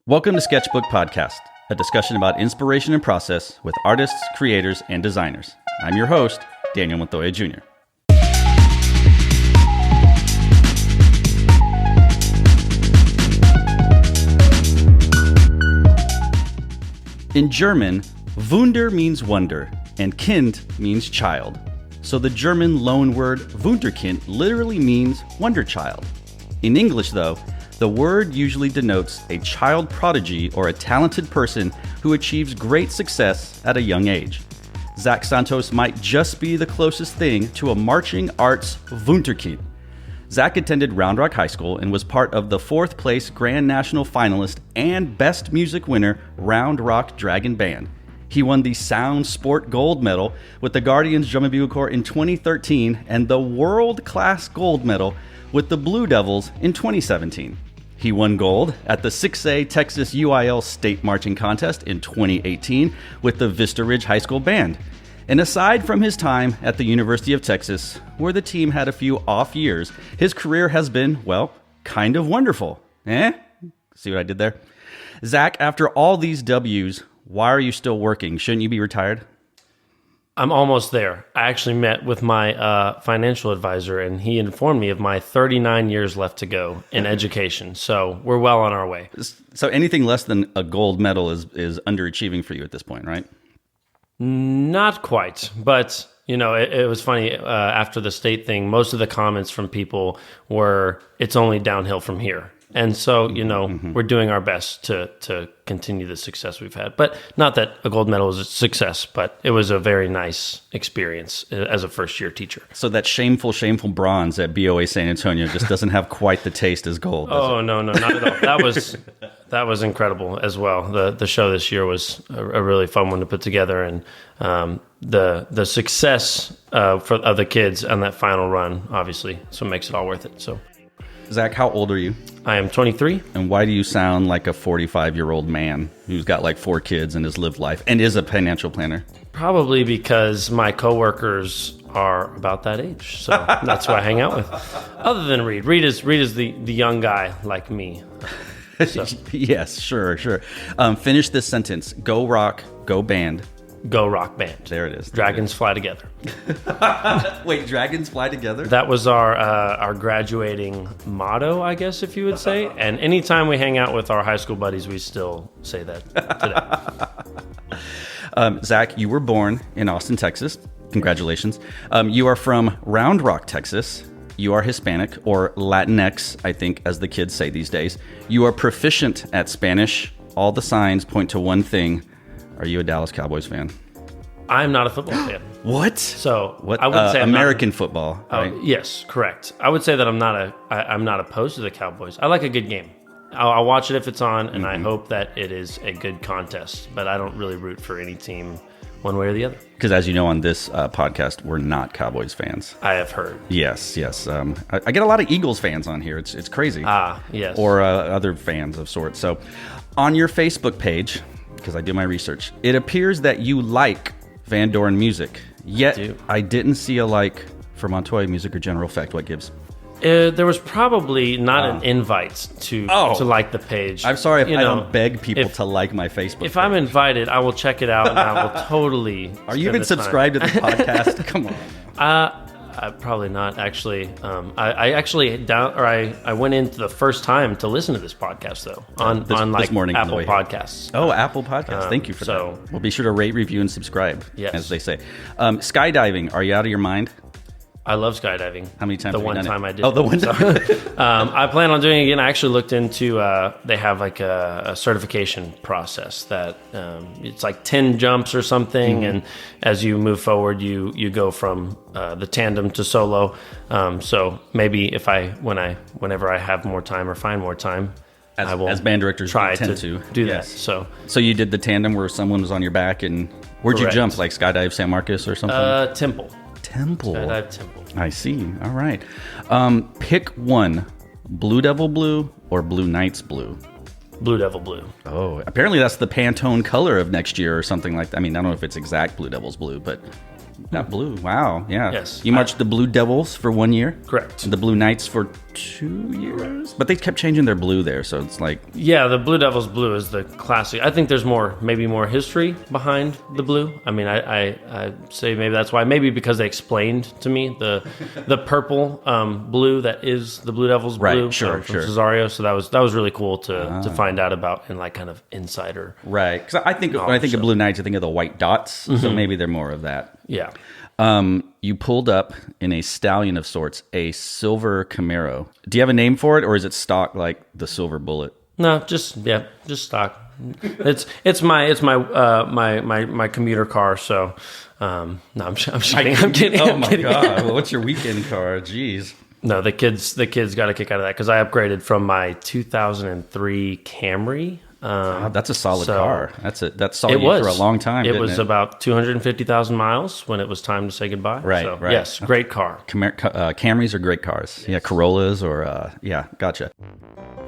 Welcome to Sketchbook Podcast, a discussion about inspiration and process with artists, creators, and designers. I'm your host, Daniel Montoya Jr. In German, Wunder means wonder, and Kind means child. So the German loanword Wunderkind literally means wonder child. In English, though, the word usually denotes a child prodigy or a talented person who achieves great success at a young age. Zach Santos might just be the closest thing to a marching arts Wunderkind. Zach attended Round Rock High School and was part of the 4th place Grand National finalist and Best Music winner Round Rock Dragon Band. He won the Sound Sport Gold Medal with the Guardians Drum and Bugle Corps in 2013 and the World Class Gold Medal with the Blue Devils in 2017. He won gold at the 6A Texas UIL State Marching Contest in 2018 with the Vista Ridge High School Band. And aside from his time at the University of Texas, where the team had a few off years, his career has been, well, kind of wonderful. See what I did there? Zach, after all these W's, why are you still working? Shouldn't you be retired? I'm almost there. I actually met with my financial advisor, and he informed me of my 39 years left to go in education. So we're well on our way. So anything less than a gold medal is underachieving for you at this point, right? Not quite, but it was funny. After the state thing, most of the comments from people were, "It's only downhill from here." And so, we're doing our best to continue the success we've had. But not that a gold medal was a success, but it was a very nice experience as a first-year teacher. So that shameful bronze at BOA San Antonio just doesn't have quite the taste as gold, does it? No, not at all. That was incredible as well. The show this year was a really fun one to put together, and the success of the kids on that final run, obviously, so it makes it all worth it. So. Zach, how old are you? I am 23. And why do you sound like a 45-year-old man who's got like 4 kids and has lived life and is a financial planner? Probably because my coworkers are about that age, so that's who I hang out with. Other than Reed. Reed is the young guy like me. So. Yes, sure. Finish this sentence. Go rock, go band. Go rock band. There it is. Dragons fly together. Wait, dragons fly together? That was our graduating motto, I guess, if you would say. And anytime we hang out with our high school buddies, we still say that today. Zach, you were born in Austin, Texas. Congratulations. You are from Round Rock, Texas. You are Hispanic, or Latinx, I think, as the kids say these days. You are proficient at Spanish. All the signs point to one thing. Are you a Dallas Cowboys fan? I'm not a football fan. What? So what? I wouldn't say American football. Right? Yes, correct. I would say that I'm not opposed to the Cowboys. I like a good game. I'll watch it if it's on, and I hope that it is a good contest. But I don't really root for any team one way or the other. Because as you know, on this podcast, we're not Cowboys fans. I have heard. Yes. I get a lot of Eagles fans on here. It's crazy. Yes. Or other fans of sorts. So on your Facebook page, because I do my research, it appears that you like Van Doren music. Yet I didn't see a like for Montoya music or General Effect. What gives? There was probably not an invite to like the page. I'm sorry if I don't beg people to like my Facebook If page. I'm invited, I will check it out and I will totally. Are you even subscribed to the podcast? Come on. Probably not actually. I actually I went in the first time to listen to this podcast though on this morning Apple Podcasts. Oh, Apple Podcasts. Thank you for that. Well, be sure to rate, review, and subscribe. Yes. As they say. Skydiving. Are you out of your mind? I love skydiving. How many times? The one time I did. Oh, the one time. I plan on doing it again. I actually looked into. They have like a certification process that it's like 10 jumps or something, and as you move forward, you go from the tandem to solo. So maybe whenever I have more time or find more time, I will as band directors try tend to to do yes. that. So you did the tandem where someone was on your back, and where'd Correct. you jump? Like skydive San Marcos or something? Temple. Skydive Temple. I see. All right. Pick one: Blue Devil Blue or Blue Knights Blue. Blue Devil Blue. Oh, apparently that's the Pantone color of next year or something like that. I mean, I don't know if it's exact Blue Devils Blue, but that blue. Wow. Yeah. Yes. You marched the Blue Devils for 1 year. Correct. The Blue Knights for 2 years. But they kept changing their blue there, so it's like... Yeah, the Blue Devils blue is the classic. I think there's maybe more history behind the blue. I mean, I say maybe that's why. Maybe because they explained to me the purple blue that is the Blue Devils blue. Right, sure. Cesario. So that was really cool to find out about in like kind of insider. Right, because I think when I think of Blue Knights, I think of the white dots. So maybe they're more of that. Yeah. You pulled up in a stallion of sorts, a silver Camaro. Do you have a name for it, or is it stock like the Silver Bullet? No, just stock. It's my commuter car. So, no, I'm kidding. I'm kidding. Oh my God! Well, what's your weekend car? Jeez. No, the kids got a kick out of that because I upgraded from my 2003 Camry. That's a solid car. That's solid for a long time. It was about 250,000 miles when it was time to say goodbye. Right, so, right. Yes, great car. Camrys are great cars. Yes. Yeah, Corollas or gotcha.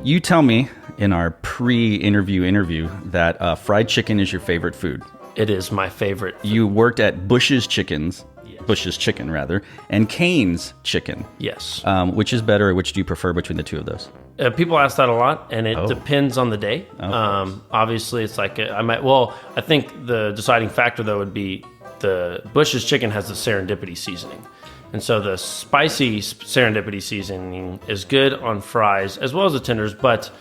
You tell me in our pre-interview that fried chicken is your favorite food. It is my favorite. You worked at Bush's Chicken, and Cane's Chicken. Yes. Which is better, or which do you prefer between the two of those? People ask that a lot, and it depends on the day. Obviously, it's like I think the deciding factor though would be the Bush's Chicken has the serendipity seasoning, and so the spicy serendipity seasoning is good on fries as well as the tenders. But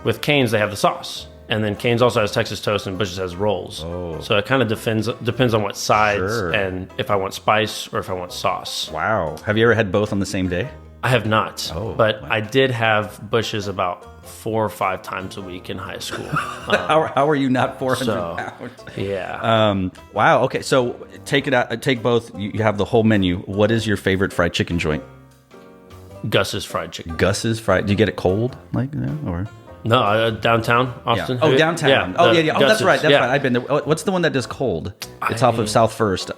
with Cane's, they have the sauce, and then Cane's also has Texas toast, and Bush's has rolls. Oh. So it kind of depends on what sides and if I want spice or if I want sauce. Wow. Have you ever had both on the same day? I have not, but I did have Bush's about 4 or 5 times a week in high school. How are you not 400 pounds? Yeah. Wow. Okay. So take it out. Take both. You have the whole menu. What is your favorite fried chicken joint? Gus's Fried Chicken. Gus's Fried. Do you get it cold like that or? No, downtown Austin. Yeah. Oh, downtown. Yeah. Oh, that's right. That's right. I've been there. What's the one that does cold? It's off of South First.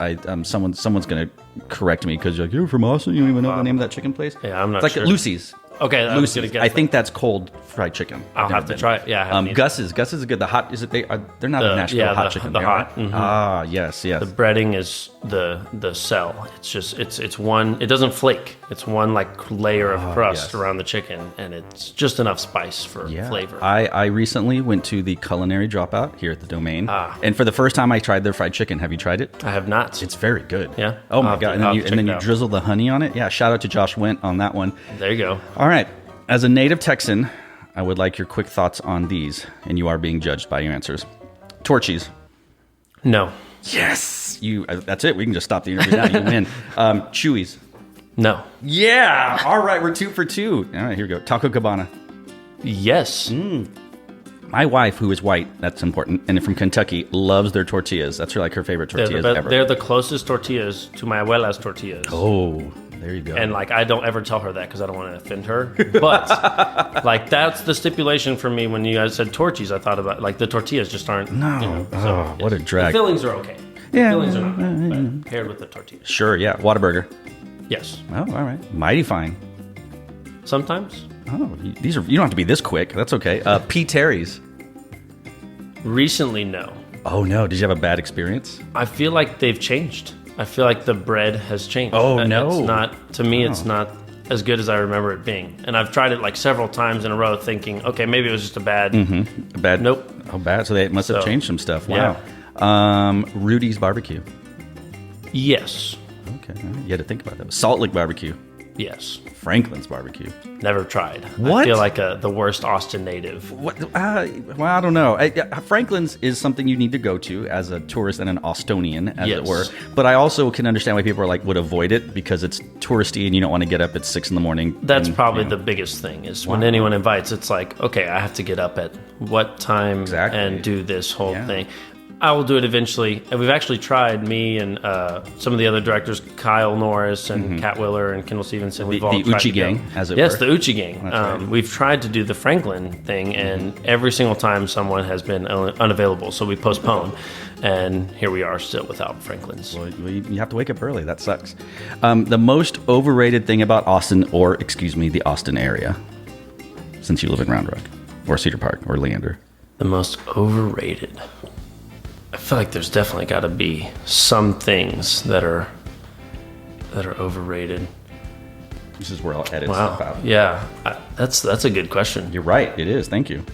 Someone's gonna correct me because you're from Austin. You don't even know the name of that chicken place. Yeah, I'm not it's sure. Like Lucy's. Okay, Lucy's. I think that's cold fried chicken. I'll have to try it. Yeah. Gus's is good. The hot is it? They're not a Nashville hot chicken. The hot. Right? Mm-hmm. Yes. The breading is the cell. It's just it's one. It doesn't flake. It's one like layer of crust around the chicken, and it's just enough spice for flavor. I recently went to the Culinary Dropout here at the Domain, and for the first time I tried their fried chicken. Have you tried it? I have not. It's very good. Yeah. Oh my God! And then you drizzle the honey on it. Yeah. Shout out to Josh Went on that one. There you go. All right. As a native Texan, I would like your quick thoughts on these, and you are being judged by your answers. Torchies. No. Yes. That's it. We can just stop the interview now. You win. Chewies. No. Yeah. All right. We're 2 for 2. All right. Here we go. Taco Cabana. Yes. My wife, who is white, that's important, and from Kentucky, loves their tortillas. That's her favorite tortillas ever. They're the closest tortillas to my abuela's tortillas. Oh, there you go. And I don't ever tell her that because I don't want to offend her. But that's the stipulation for me when you guys said torchies. I thought about the tortillas just aren't. No. What a drag. The fillings are okay. Yeah. The fillings are not bad, paired with the tortillas. Sure. Yeah. Whataburger. Yes. Oh, all right. Mighty Fine. Sometimes. Oh, you don't have to be this quick. That's okay. P. Terry's. Recently, no. Oh no! Did you have a bad experience? I feel like they've changed. I feel like the bread has changed. Oh no! It's not, to me, it's not as good as I remember it being. And I've tried it several times in a row, thinking, okay, maybe it was just a bad. Mm-hmm. Bad. Nope. Oh, bad. So they must have changed some stuff. Wow. Yeah. Rudy's Barbecue. Yes. Okay. You had to think about that. Salt Lick Barbecue. Yes. Franklin's Barbecue. Never tried. What? I feel like the worst Austin native. What? Well, I don't know. Franklin's is something you need to go to as a tourist and an Austonian, as it were. But I also can understand why people would avoid it because it's touristy and you don't want to get up at 6 a.m. That's probably the biggest thing is when anyone invites, it's like, okay, I have to get up at what time and do this whole thing. I will do it eventually. And we've actually tried, me and some of the other directors, Kyle Norris and Kat Willer and Kendall Stevenson. We've all the tried Uchi Gang, as it were. Yes, the Uchi Gang. Right. We've tried to do the Franklin thing, and every single time someone has been unavailable, so we postpone. And here we are still without Franklin's. Well, you have to wake up early. That sucks. The most overrated thing about Austin, or excuse me, the Austin area, since you live in Round Rock, or Cedar Park, or Leander. The most overrated. I feel like there's definitely got to be some things that are overrated. This is where I'll edit stuff out. Yeah, that's a good question. You're right. It is. Thank you.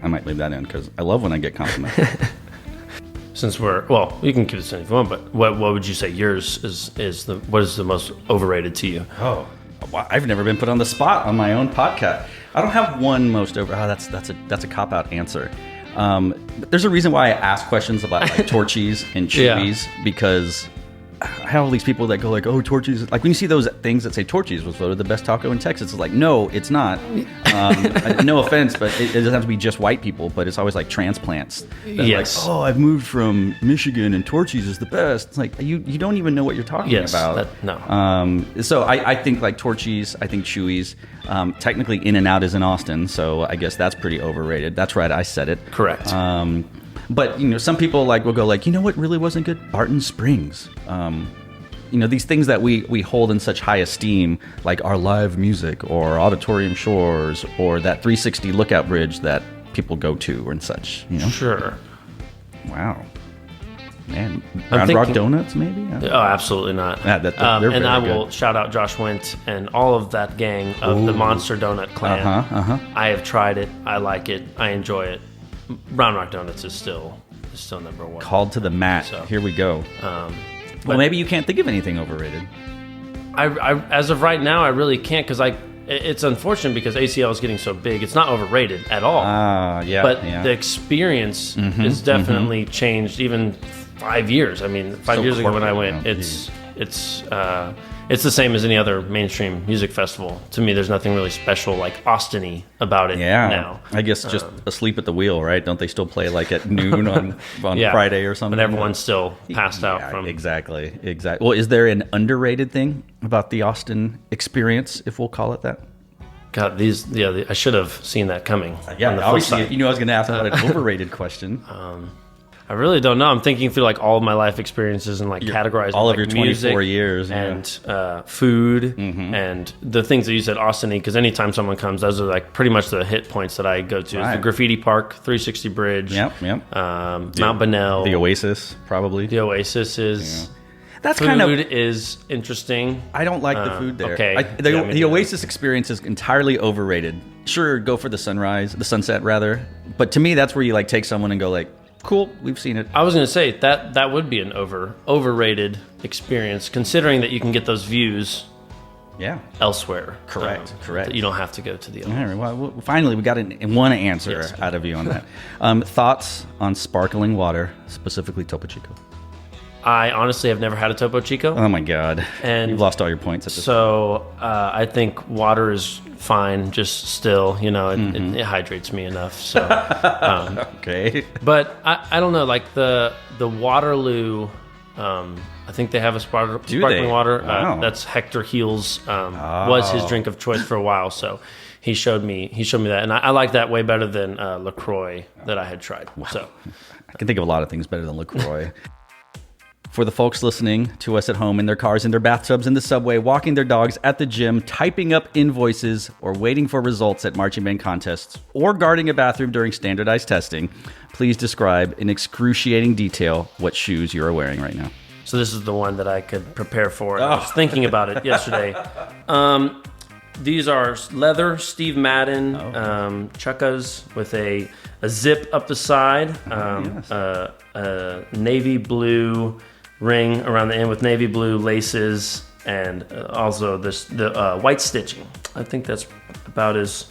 I might leave that in because I love when I get compliments. Since you can keep this in if you want, but what would you say yours what is the most overrated to you? Oh, I've never been put on the spot on my own podcast. I don't have one most over. Oh, that's a cop-out answer. But there's a reason why I ask questions about like Torchies and Chewies because I have all these people that go like, oh, Torchies. Like when you see those things that say Torchies was voted the best taco in Texas, it's like, no, it's not. No offense, but it doesn't have to be just white people, but it's always like transplants. Yes. Like, oh, I've moved from Michigan and Torchies is the best. It's like, you don't even know what you're talking about. No. So I think like Torchies, I think Chewies. Technically In-N-Out is in Austin, so I guess that's pretty overrated. That's right, I said it. Correct. But some people will go like, what really wasn't good? Barton Springs. These things that we hold in such high esteem, like our live music or Auditorium Shores or that 360 Lookout Bridge that people go to and such. Sure. Wow. Man, Round Rock Donuts maybe? Oh, absolutely not. Yeah, and I will shout out Josh Wint and all of that gang of the Monster Donut clan. I have tried it. I like it. I enjoy it. Round Rock Donuts is still number one. Called to the mat. So, here we go. Well, maybe you can't think of anything overrated. I as of right now, I really can't because it's unfortunate because ACL is getting so big. It's not overrated at all. But the experience has definitely changed. Even 5 years. I mean, 5 years ago when I went, it's the same as any other mainstream music festival. To me, there's nothing really special like Austin-y about it now. I guess just asleep at the wheel, right? Don't they still play like at noon on Friday or something? But everyone's still passed out from... Exactly. Well, is there an underrated thing about the Austin experience, if we'll call it that? God, I should have seen that coming. Obviously, I was going to ask about an overrated question. I really don't know. I'm thinking through like all of my life experiences and like categorizing all of like your 24 music years and food and the things that you said, Austin-y, because anytime someone comes, those are like pretty much the hit points that I go to. Right. The Graffiti Park, 360 Bridge, Mount Bonnell, the Oasis, probably. The Oasis is. Yeah. That's food is interesting. I don't like the food there. Okay. The Oasis experience is entirely overrated. Sure, go for the sunset rather. But to me, that's where you like take someone and go like, cool, we've seen it. I was going to say that would be an overrated experience, considering that you can get those views elsewhere. Correct. That you don't have to go to the other. All right, well, finally, we got one answer out of you on that. Thoughts on sparkling water, specifically Topo Chico? I honestly have never had a Topo Chico. Oh my God. And you've lost all your points at this point. I think water is fine, just still, it hydrates me enough. So okay. But I don't know, like the Waterloo, I think they have a sparkling water. Wow. That's Hector Heel's was his drink of choice for a while, so he showed me that, and I like that way better than LaCroix that I had tried. Wow. So I can think of a lot of things better than LaCroix. For the folks listening to us at home in their cars, in their bathtubs, in the subway, walking their dogs, at the gym, typing up invoices, or waiting for results at marching band contests, or guarding a bathroom during standardized testing, please describe in excruciating detail what shoes you are wearing right now. So this is the one that I could prepare for. I was thinking about it yesterday. These are leather Steve Madden chukkas with a zip up the side, a navy blue ring around the end with navy blue laces, and also the white stitching. I think that's about as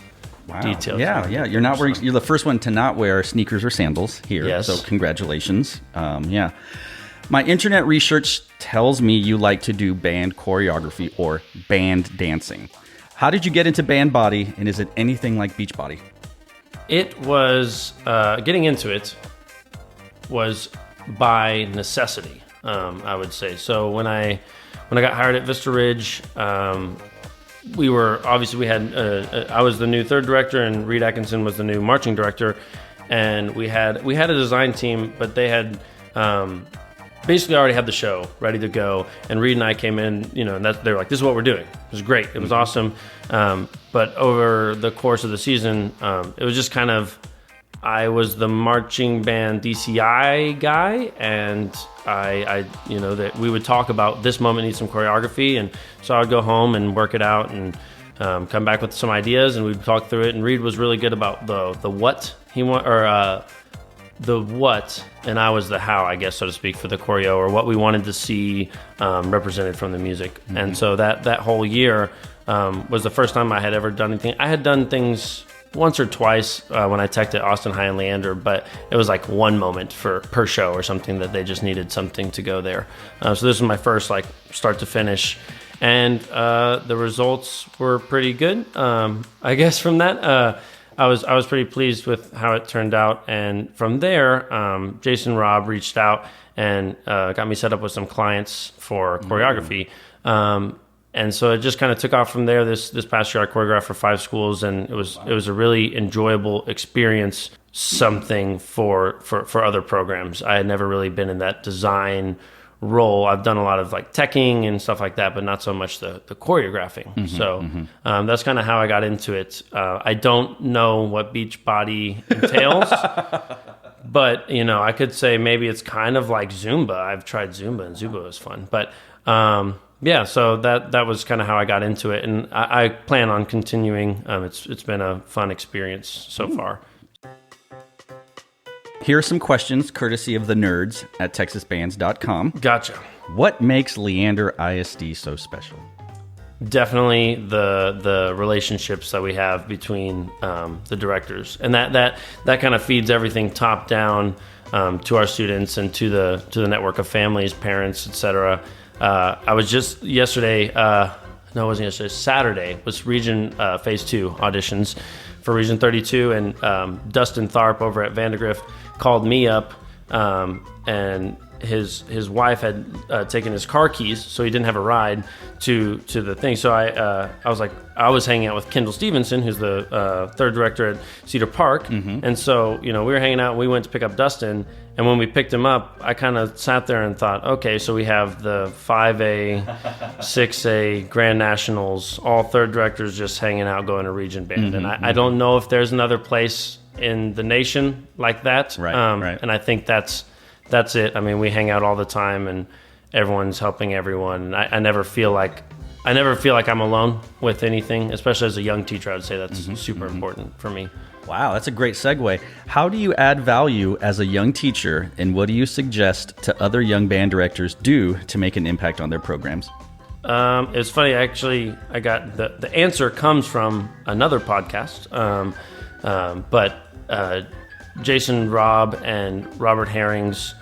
detailed. Yeah. You're not wearing. You're the first one to not wear sneakers or sandals here. Yes. So congratulations. My internet research tells me you like to do band choreography or band dancing. How did you get into band body, and is it anything like Beachbody? It was getting into it was by necessity. I would say. So when I got hired at Vista Ridge, we had I was the new third director and Reed Atkinson was the new marching director, and we had a design team, but they had basically already had the show ready to go, and Reed and I came in, and they were like, this is what we're doing. It was great. It was awesome. But over the course of the season, it was just kind of I was the marching band DCI guy, and I that we would talk about this moment needs some choreography, and so I would go home and work it out and come back with some ideas, and we'd talk through it. And Reed was really good about the what he want, or the what, and I was the how, I guess, so to speak, for the choreo, or what we wanted to see represented from the music. And so that whole year was the first time I had ever done anything. I had done things once or twice when I teched at Austin High and Leander, but it was like one moment per show or something that they just needed something to go there. So this was my first like start to finish, and the results were pretty good. I guess from that, I was pretty pleased with how it turned out. And from there, Jason Robb reached out and got me set up with some clients for choreography. And so it just kind of took off from there. This past year, I choreographed for 5 schools, and it was a really enjoyable experience. Something for other programs. I had never really been in that design role. I've done a lot of like teching and stuff like that, but not so much the choreographing. That's kind of how I got into it. I don't know what Beachbody entails, but I could say maybe it's kind of like Zumba. I've tried Zumba, and Zumba was fun, but. Yeah, so that was kind of how I got into it, and I plan on continuing. It's been a fun experience so far. Here are some questions courtesy of the nerds at texasbands.com. Gotcha. What makes Leander ISD so special? Definitely the relationships that we have between the directors, and that kind of feeds everything top down to our students and to the network of families, parents, etc. I was just yesterday, no, it wasn't yesterday, Saturday, was Region Phase 2 auditions for Region 32, and Dustin Tharp over at Vandegrift called me up, and his wife had taken his car keys, so he didn't have a ride to the thing. So I was hanging out with Kendall Stevenson, who's the third director at Cedar Park, and so we were hanging out. And we went to pick up Dustin, and when we picked him up, I kind of sat there and thought, okay, so we have the 5A, 6A Grand Nationals, all third directors just hanging out, going to Region Band, and I don't know if there's another place in the nation like that, right. And I think that's it. I mean, we hang out all the time, and everyone's helping everyone. I never feel like I'm alone with anything, especially as a young teacher. I would say that's super important for me. Wow, that's a great segue. How do you add value as a young teacher, and what do you suggest to other young band directors do to make an impact on their programs? It's funny, actually, I got the answer comes from another podcast, but Jason Robb and Robert Herring's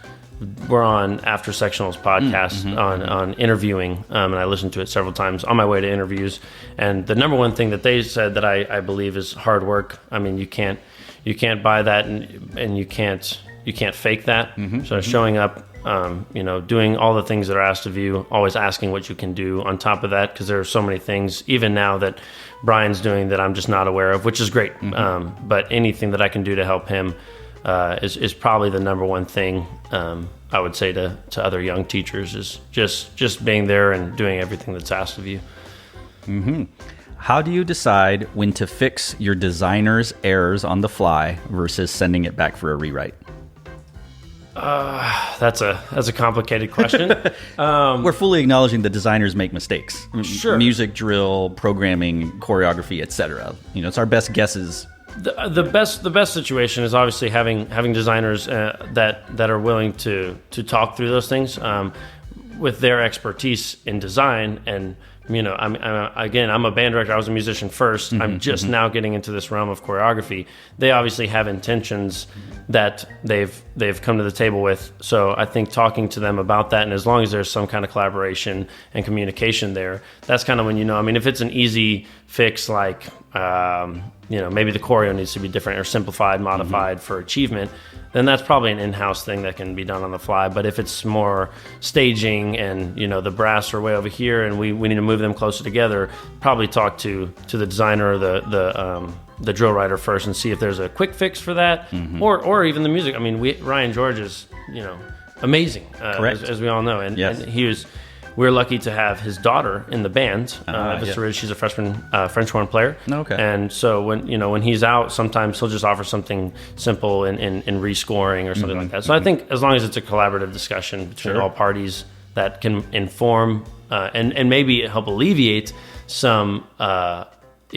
were on After Sectionals podcast on interviewing, and I listened to it several times on my way to interviews. And the number one thing that they said that I believe is hard work. I mean, you can't buy that, and you can't fake that. So showing up, doing all the things that are asked of you, always asking what you can do on top of that, because there are so many things even now that Brian's doing that I'm just not aware of, which is great. But anything that I can do to help him is probably the number one thing I would say to other young teachers, is just being there and doing everything that's asked of you. How do you decide when to fix your designer's errors on the fly versus sending it back for a rewrite? That's a complicated question. We're fully acknowledging that designers make mistakes. Sure. Music, drill, programming, choreography, etc. It's our best guesses. The best situation is obviously having designers that are willing to talk through those things with their expertise in design. And I'm a band director. I was a musician first. I'm just now getting into this realm of choreography. They obviously have intentions that they've come to the table with. So I think talking to them about that, and as long as there's some kind of collaboration and communication there, that's kind of when if it's an easy fix, like maybe the choreo needs to be different or simplified, modified for achievement, then that's probably an in-house thing that can be done on the fly. But if it's more staging and the brass are way over here and we need to move them closer together, probably talk to the designer or the drill writer first and see if there's a quick fix for that, or even the music. I mean, Ryan George is amazing, as we all know, and he was we're lucky to have his daughter in the band. Vista Ridge, she's a freshman French horn player. Okay. And so when he's out, sometimes he'll just offer something simple in rescoring or something like that. So I think as long as it's a collaborative discussion between all parties that can inform and maybe help alleviate some.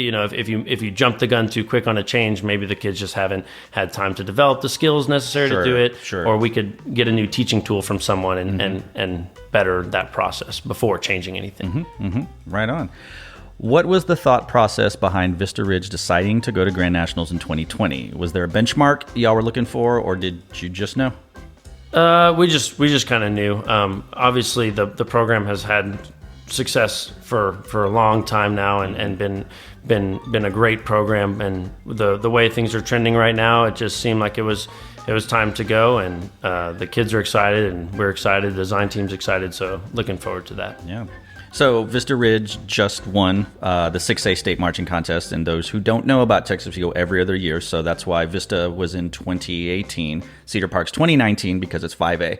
If you jump the gun too quick on a change, maybe the kids just haven't had time to develop the skills necessary to do it. Sure. Or we could get a new teaching tool from someone and better that process before changing anything. Right on. What was the thought process behind Vista Ridge deciding to go to Grand Nationals in 2020? Was there a benchmark y'all were looking for, or did you just know? We just kind of knew. Obviously, the program has had success for a long time now, and been a great program. And the way things are trending right now, it just seemed like it was time to go. And the kids are excited, and we're excited. The design team's excited. So looking forward to that. Yeah. So Vista Ridge just won the 6A state marching contest, and those who don't know about Texas, we go every other year, so that's why Vista was in 2018, Cedar Park's 2019 because it's 5A.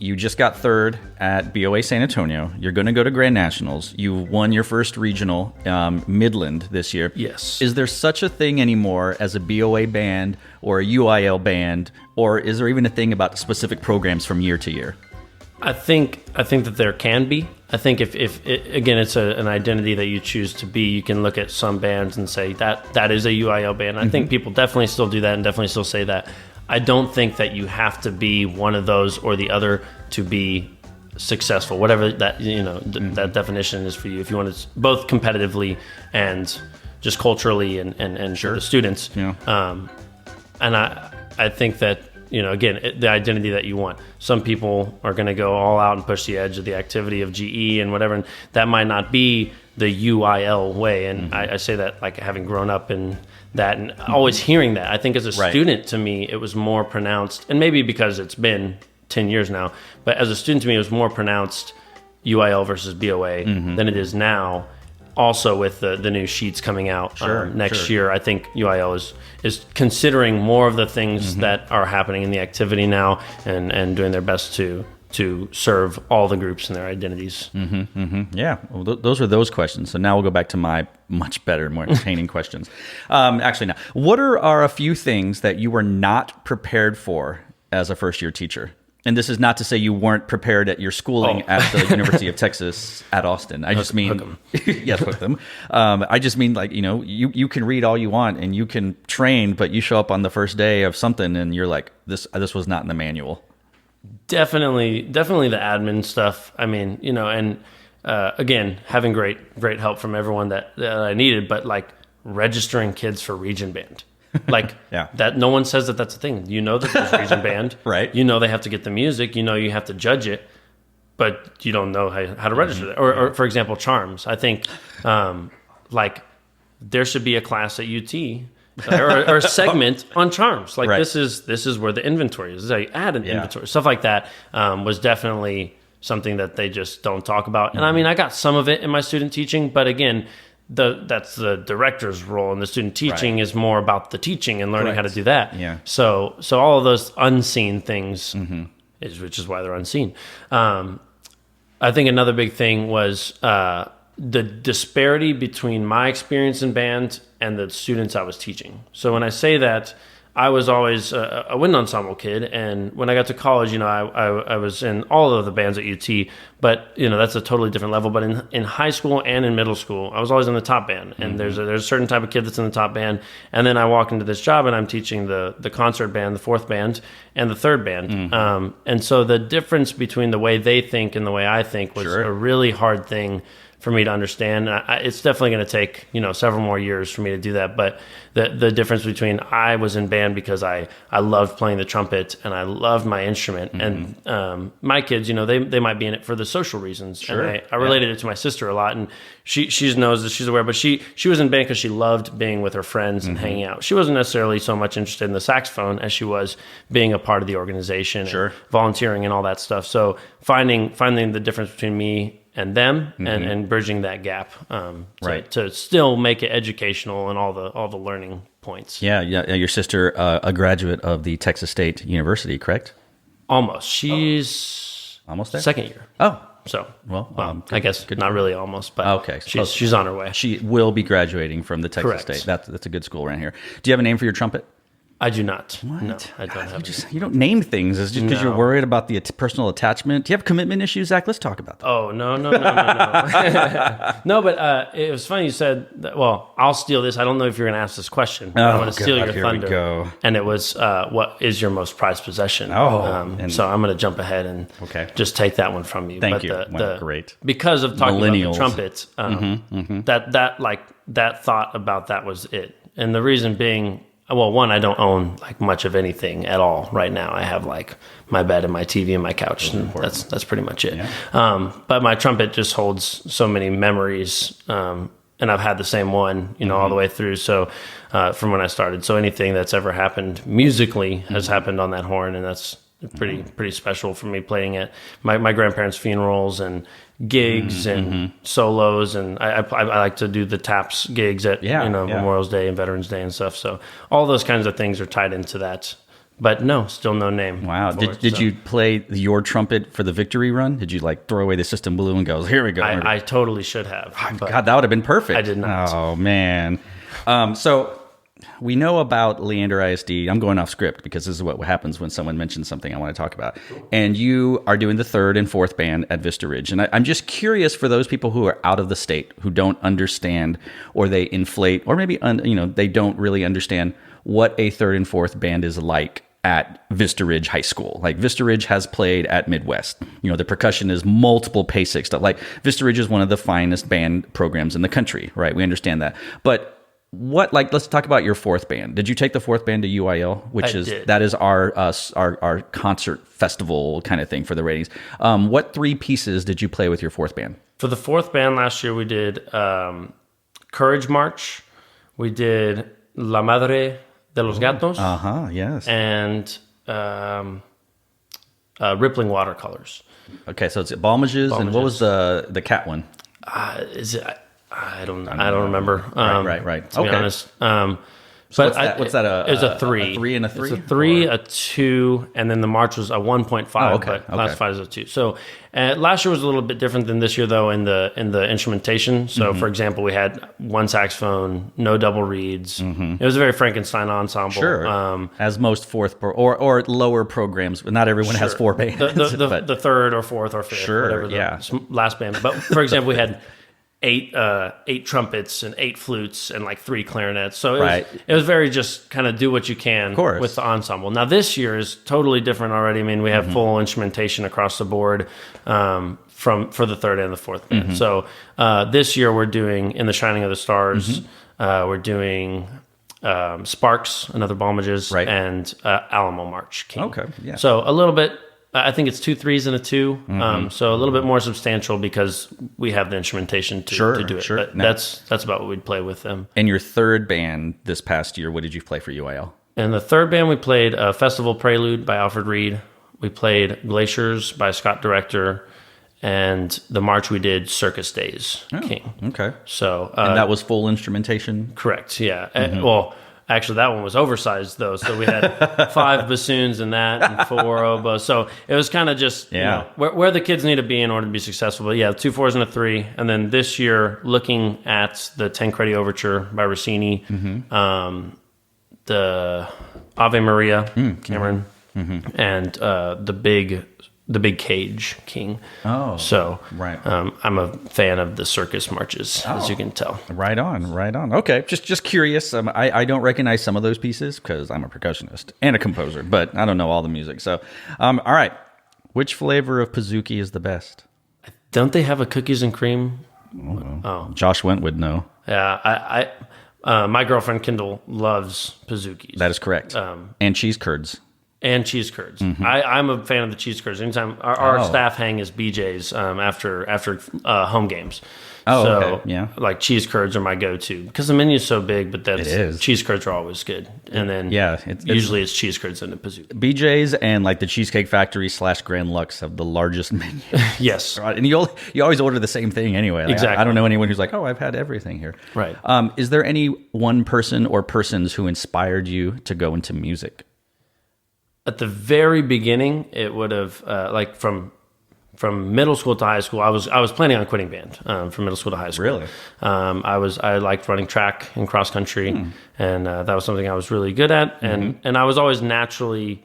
You just got third at BOA San Antonio. You're going to go to Grand Nationals. You won your first regional, Midland, this year. Yes. Is there such a thing anymore as a BOA band or a UIL band, or is there even a thing about specific programs from year to year? I think that there can be. I think if again, it's an identity that you choose to be. You can look at some bands and say that is a UIL band. I think people definitely still do that and definitely still say that. I don't think that you have to be one of those or the other to be successful, whatever that that definition is for you. If you want to both competitively and just culturally and for the students. Yeah. And I think that, again, the identity that you want. Some people are going to go all out and push the edge of the activity of GE and whatever, and that might not be the UIL way. And I say that like having grown up in that and always hearing that. I think as a student, to me, it was more pronounced, and maybe because it's been 10 years now, but as a student to me, it was more pronounced UIL versus BOA than it is now. Also, with the new sheets coming out next year, I think UIL is considering more of the things that are happening in the activity now and doing their best to serve all the groups and their identities. Yeah, well, those are those questions. So now we'll go back to my much better, more entertaining questions. Actually, now, what are a few things that you were not prepared for as a first-year teacher? And this is not to say you weren't prepared at your schooling at the University of Texas at Austin. I just mean, hook them. I just mean, like, you can read all you want and you can train, but you show up on the first day of something and you're like, this was not in the manual. Definitely the admin stuff. I mean, and again, having great help from everyone that I needed, but like registering kids for Regent Band. Like that, no one says that that's a thing. That there's Regent Band, right? They have to get the music. You have to judge it, but you don't know how to register that. Or for example, charms. I think like there should be a class at UT or a segment on charms. Like this is where the inventory is. Like add an inventory, stuff like that was definitely something that they just don't talk about. And I mean, I got some of it in my student teaching, but again, that's the director's role, and the student teaching is more about the teaching and learning how to do that. Yeah. So all of those unseen things, which is why they're unseen. I think another big thing was the disparity between my experience in band and the students I was teaching. So when I say that, I was always a wind ensemble kid, and when I got to college, I was in all of the bands at UT, but that's a totally different level. But in high school and in middle school, I was always in the top band, and there's a certain type of kid that's in the top band, and then I walk into this job and I'm teaching the concert band, the fourth band, and the third band, and so the difference between the way they think and the way I think was a really hard thing for me to understand. It's definitely going to take, several more years for me to do that. But the difference between I was in band because I loved playing the trumpet and I loved my instrument. And my kids, they might be in it for the social reasons. And I related it to my sister a lot. And she knows that, she's aware, but she was in band because she loved being with her friends and hanging out. She wasn't necessarily so much interested in the saxophone as she was being a part of the organization and volunteering and all that stuff. So finding the difference between me and them, and bridging that gap to still make it educational and all the learning points. Yeah. Your sister, a graduate of the Texas State University, correct? Almost. She's almost there. Second year. Oh, So, Well, I guess not really almost, but okay, she's on her way. She will be graduating from the Texas Correct. State. That's a good school around here. Do you have a name for your trumpet? I do not. What? No, I don't have. You don't name things. It's just because you're worried about the personal attachment. Do you have commitment issues, Zach? Let's talk about that. Oh, no. No, but it was funny you said that. Well, I'll steal this. I don't know if you're going to ask this question. I'm going to steal your thunder. We go. And it was, what is your most prized possession? So I'm going to jump ahead and just take that one from you. Thank you. Great. Because of talking about the trumpet, that thought about that was it. And the reason being, well, one, I don't own like much of anything at all right now. I have like my bed and my TV and my couch, and that's pretty much it. Yeah. But my trumpet just holds so many memories, and I've had the same one, all the way through. So from when I started, so anything that's ever happened musically has happened on that horn, and that's pretty special for me, playing at my grandparents' funerals and gigs and solos, and I like to do the taps gigs at Memorial Day and Veterans Day and stuff. So all those kinds of things are tied into that. But no, still no name. Wow. Did you play your trumpet for the victory run? Did you like throw away the system blue and go, here we go? I totally should have. God, that would have been perfect. I did not. Oh man. So we know about Leander ISD. I'm going off script because this is what happens when someone mentions something I want to talk about. And you are doing the 3rd and 4th band at Vista Ridge. And I'm just curious for those people who are out of the state, who don't understand, or they inflate, or maybe they don't really understand what a 3rd and 4th band is like at Vista Ridge High School. Like Vista Ridge has played at Midwest. The percussion is multiple PASIC stuff. Like Vista Ridge is one of the finest band programs in the country, right? We understand that. But let's talk about your 4th band. Did you take the 4th band to UIL, that is our concert festival kind of thing for the ratings. What 3 pieces did you play with your 4th band? For the 4th band last year, we did Courage March, we did La Madre de los Gatos, yes, and Rippling Watercolors. Okay, so it's Balmages, and what was the cat one? Is it? I don't remember. Right. To be honest. So what's that? It was a 3. A 3 and a 3? It's a 3, a 2, and then the March was a 1.5, but classified as a 2. So last year was a little bit different than this year, though, in the instrumentation. So, for example, we had 1 saxophone, no double reeds. It was a very Frankenstein ensemble. Sure. As most 4th or lower programs, but not everyone has 4 bands. The 3rd or 4th or 5th, whatever the last band. But for example, we had 8 trumpets and 8 flutes and like 3 clarinets. So it was very just kind of do what you can with the ensemble. Now this year is totally different already. I mean, we have full instrumentation across the board for the 3rd and the 4th band. So this year we're doing In the Shining of the Stars. We're doing Sparks, another Balmages, and Alamo March King. Okay, yeah. So a little bit. I think it's 2 3s and a 2, so a little bit more substantial because we have the instrumentation to do it. But that's about what we'd play with them. And your 3rd band this past year, what did you play for UIL? And the 3rd band, we played Festival Prelude by Alfred Reed. We played Glaciers by Scott Director. And the March we did Circus Days King. Okay. So and that was full instrumentation? Correct, yeah. Well, actually, that one was oversized, though. So we had 5 bassoons in that and 4 oboes. So it was kind of just where the kids need to be in order to be successful. But yeah, 2 4s and a 3. And then this year, looking at the Tancredi Overture by Rossini, the Ave Maria, Cameron, and the big Cage King. Oh, so I'm a fan of the circus marches, as you can tell. Right on. Okay, just curious. I don't recognize some of those pieces because I'm a percussionist and a composer, but I don't know all the music. So, all right, which flavor of Pizookie is the best? Don't they have a cookies and cream? Oh, Josh Went would know. Yeah, my girlfriend Kendall loves Pizookies. That is correct. And cheese curds. And cheese curds. I'm a fan of the cheese curds. Anytime our staff hang as BJs after home games. Okay. Like cheese curds are my go-to because the menu is so big. But cheese curds are always good. And then usually it's cheese curds and a Pizookie. BJ's and like the Cheesecake Factory / Grand Lux have the largest menu. Yes, and you always order the same thing anyway. Like, exactly. I don't know anyone who's like, I've had everything here. Right. Is there any one person or persons who inspired you to go into music? At the very beginning, it would have, from from middle school to high school, I was planning on quitting band from middle school to high school. Really? I liked running track and cross country, and that was something I was really good at, and I was always naturally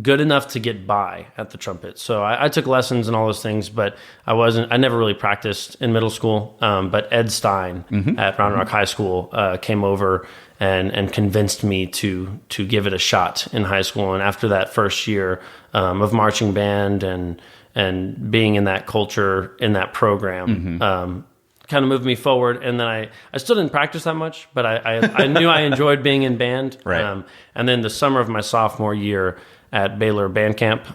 good enough to get by at the trumpet. So I took lessons and all those things, but I never really practiced in middle school. But Ed Stein at Round Rock High School came over and convinced me to give it a shot in high school. And after that first year of marching band and being in that culture, in that program, kind of moved me forward. And then I still didn't practice that much, but I knew I enjoyed being in band. Right. And then the summer of my sophomore year at Baylor Band Camp,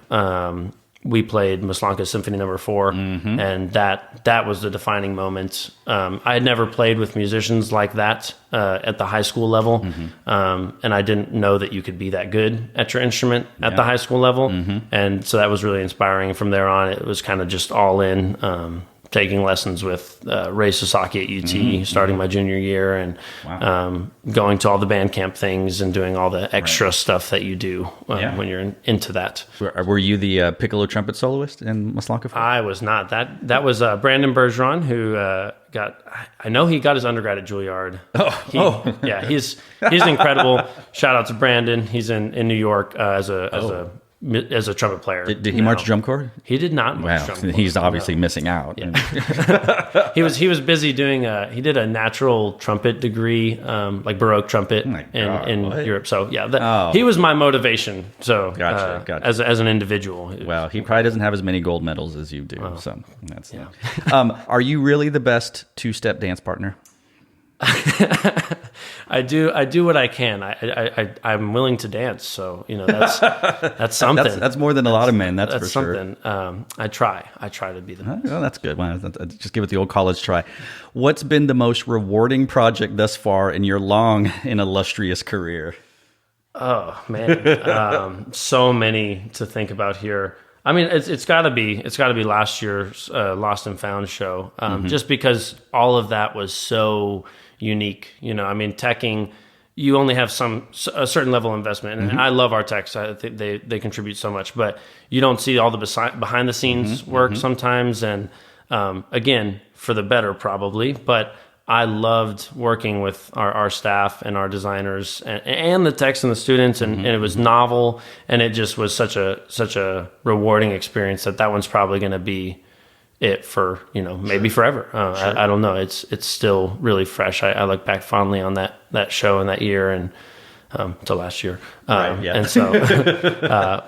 we played Maslanka Symphony No. 4, and that was the defining moment. I had never played with musicians like that at the high school level, and I didn't know that you could be that good at your instrument at the high school level, and so that was really inspiring. From there on, it was kind of just all in, taking lessons with Ray Sasaki at UT, starting my junior year, and going to all the band camp things and doing all the extra stuff that you do when you're into that. Were you the piccolo trumpet soloist in Maslanka? I was not. That was Brandon Bergeron, who I know he got his undergrad at Juilliard. Yeah, he's incredible. Shout out to Brandon. He's in New York as a trumpet player. Did he march drum corps? He did not march drum corps. He's obviously missing out. Yeah. He was busy doing he did a natural trumpet degree, like Baroque trumpet in Europe. So he was my motivation. So gotcha. As an individual. Well, he probably doesn't have as many gold medals as you do. So that's are you really the best two-step dance partner? I do what I can. I'm willing to dance, so that's something. That's more than a lot of men. That's for something. Sure. I try to be the best. Well, that's good. Well, just give it the old college try. What's been the most rewarding project thus far in your long and illustrious career? Oh man, so many to think about here. I mean, it's got to be last year's Lost and Found show, just because all of that was so unique. I mean, teching, you only have a certain level of investment, and I love our techs. I think they contribute so much, but you don't see all the behind the scenes work sometimes, and again, for the better probably, but I loved working with our staff and our designers and the techs and the students, and it was novel, and it just was such a rewarding experience that one's probably going to be it for maybe forever. Sure. I don't know. It's still really fresh. I look back fondly on that show and that year and to last year. And so,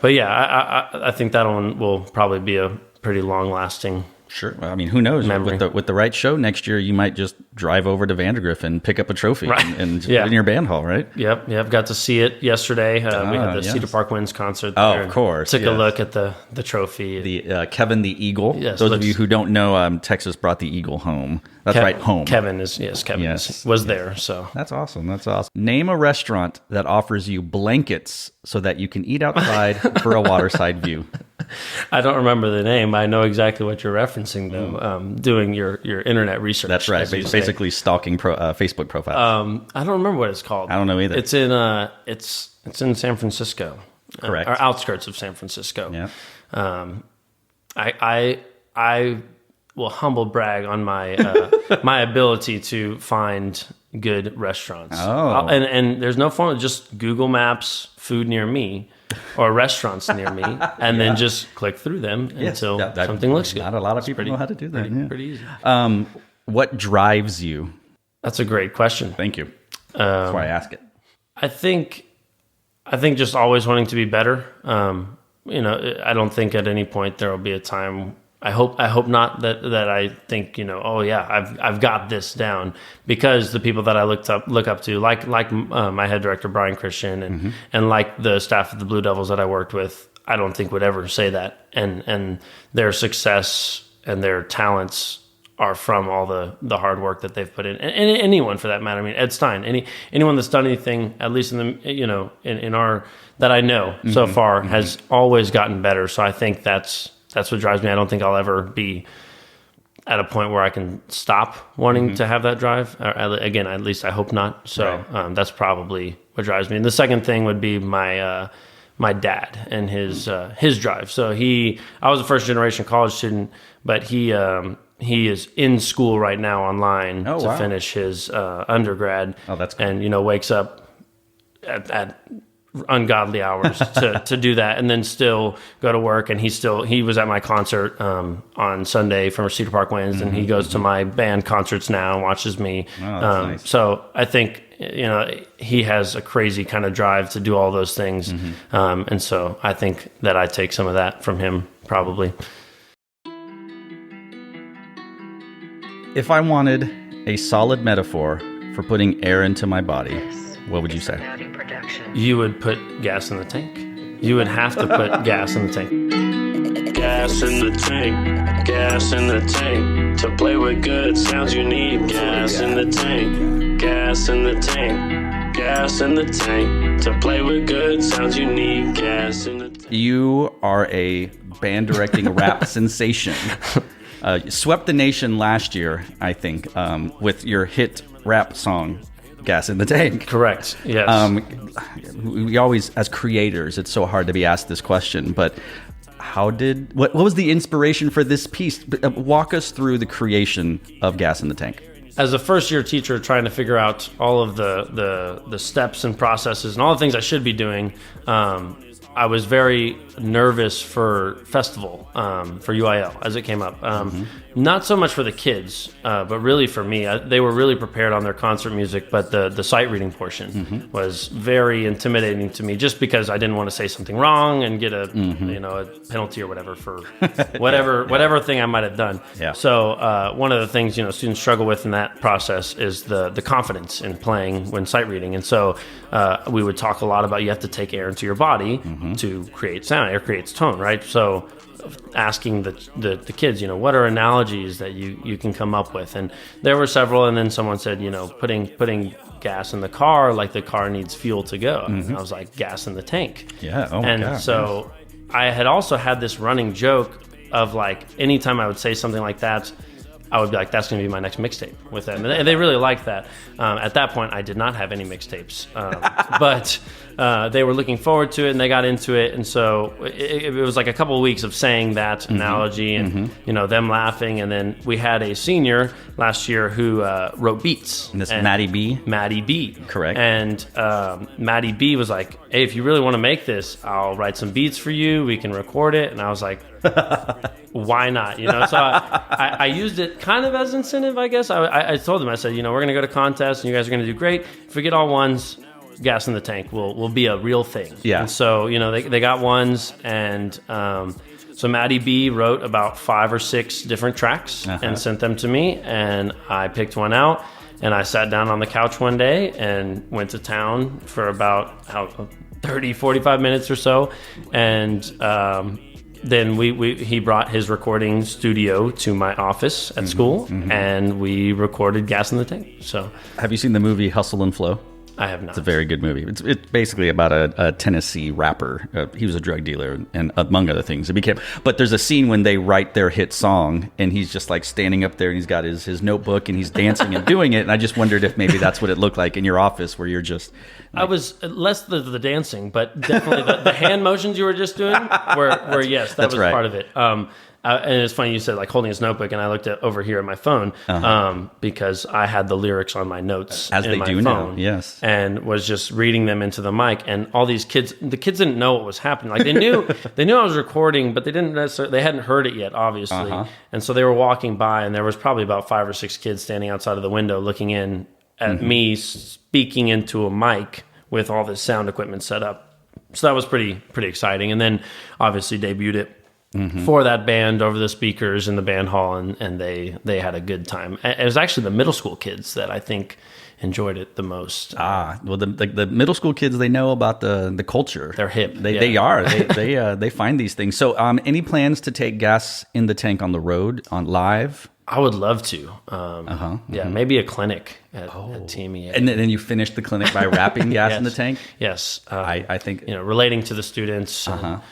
but yeah, I think that one will probably be a pretty long lasting. Sure. Well, I mean, who knows? With the right show next year, you might just drive over to Vandergrift and pick up a trophy and put it in your band hall, right? Yep. Got to see it yesterday. We had the Cedar Park Winds concert there. Oh, of course. Took a look at the trophy. The Kevin the Eagle. Yes, those of you who don't know, Texas brought the Eagle home. That's right, home. Kevin was there. So That's awesome. Name a restaurant that offers you blankets so that you can eat outside for a waterside view. I don't remember the name. I know exactly what you're referencing, though. Doing your internet research. That's right. Basically stalking Facebook profiles. I don't remember what it's called. I don't know either. It's in it's in San Francisco. Correct. Or outskirts of San Francisco. Yeah. I will humble brag on my my ability to find good restaurants. Oh. And there's no form of just Google Maps food near me or restaurants near me, and then just click through them until something looks good. Not a lot of people know how to do that. Pretty easy. What drives you? That's a great question. Thank you. That's why I ask it. I think just always wanting to be better. I don't think at any point there will be a time. I hope not that I think I've got this down, because the people that I look up to, like my head director Brian Christian and like the staff of the Blue Devils that I worked with, I don't think would ever say that, and their success and their talents are from all the hard work that they've put in, and anyone for that matter. I mean, Ed Stein, anyone that's done anything, at least in the in our that I know so far, has always gotten better. So I think that's what drives me. I don't think I'll ever be at a point where I can stop wanting to have that drive. Again, at least I hope not. So that's probably what drives me. And the second thing would be my my dad and his drive. So I was a first generation college student, but he is in school right now online to finish his undergrad. Oh, that's cool. And wakes up at ungodly hours to do that, and then still go to work. And he was at my concert on Sunday from Cedar Park Winds, and he goes to my band concerts now and watches me. Oh, that's nice. So I think he has a crazy kind of drive to do all those things, and so I think that I take some of that from him probably. If I wanted a solid metaphor for putting air into my body, what would you say? You would put gas in the tank. You would have to put gas in the tank. Gas in the tank, gas in the tank. To play with good sounds you need gas in the tank. Gas in the tank, gas in the tank. To play with good sounds you need gas in the tank. You are a band directing rap sensation. You swept the nation last year, I think, with your hit rap song, Gas in the Tank. Correct, yes. We always, as creators, it's so hard to be asked this question, but what was the inspiration for this piece? Walk us through the creation of Gas in the Tank. As a first-year teacher trying to figure out all of the steps and processes and all the things I should be doing, I was very nervous for festival, for UIL, as it came up. Not so much for the kids, but really for me. They were really prepared on their concert music, but the sight reading portion was very intimidating to me, just because I didn't want to say something wrong and get a penalty or whatever for whatever thing I might have done. Yeah. So one of the things students struggle with in that process is the confidence in playing when sight reading, and so we would talk a lot about you have to take air into your body to create sound. Air creates tone, right? So asking the kids, what are analogies that you can come up with? And there were several, and then someone said, putting gas in the car, like the car needs fuel to go. And I was like, gas in the tank. Yeah. Oh my God. And so I had also had this running joke of like, anytime I would say something like that, I would be like, that's going to be my next mixtape with them. And they really liked that. At that point, I did not have any mixtapes. But they were looking forward to it, and they got into it. And so it was like a couple of weeks of saying that analogy and, them laughing. And then we had a senior last year who wrote beats. And this Maddie B? Maddie B. Correct. And Maddie B was like, hey, if you really want to make this, I'll write some beats for you. We can record it. And I was like, why not? So I used it kind of as incentive, I guess. I told them, I said, we're going to go to contests and you guys are going to do great. If we get all ones, gas in the tank will be a real thing. Yeah. And so, they got ones, and so Maddie B wrote about 5 or 6 different tracks and sent them to me, and I picked one out, and I sat down on the couch one day and went to town for about 30, 45 minutes or so, and then he brought his recording studio to my office at school, and we recorded Gas in the Tank. So, have you seen the movie Hustle and Flow? I have not. It's a very good movie. It's basically about a Tennessee rapper. He was a drug dealer, and among other things, But there's a scene when they write their hit song, and he's just like standing up there, and he's got his notebook, and he's dancing and doing it. And I just wondered if maybe that's what it looked like in your office, where you're just. I was less the dancing, but definitely the hand motions you were just doing were yes, that was right. Part of it. And it's funny you said like holding his notebook, and I looked over here at my phone because I had the lyrics on my notes as in they my do phone, now. Yes, and was just reading them into the mic. And all these kids, the kids didn't know what was happening. Like they knew I was recording, but they hadn't heard it yet, obviously. And so they were walking by, and there was probably about 5 or 6 kids standing outside of the window looking in at me speaking into a mic with all this sound equipment set up. So that was pretty exciting. And then obviously debuted it for that band over the speakers in the band hall, and they had a good time. It was actually the middle school kids that I think enjoyed it the most. Well, the middle school kids, they know about the culture. They're hip. They are. They find these things. So, any plans to take Gas in the Tank on the road, on live? I would love to. Yeah, maybe a clinic at TMEA. And then you finish the clinic by rapping Gas in the Tank? Yes. I think... relating to the students, and,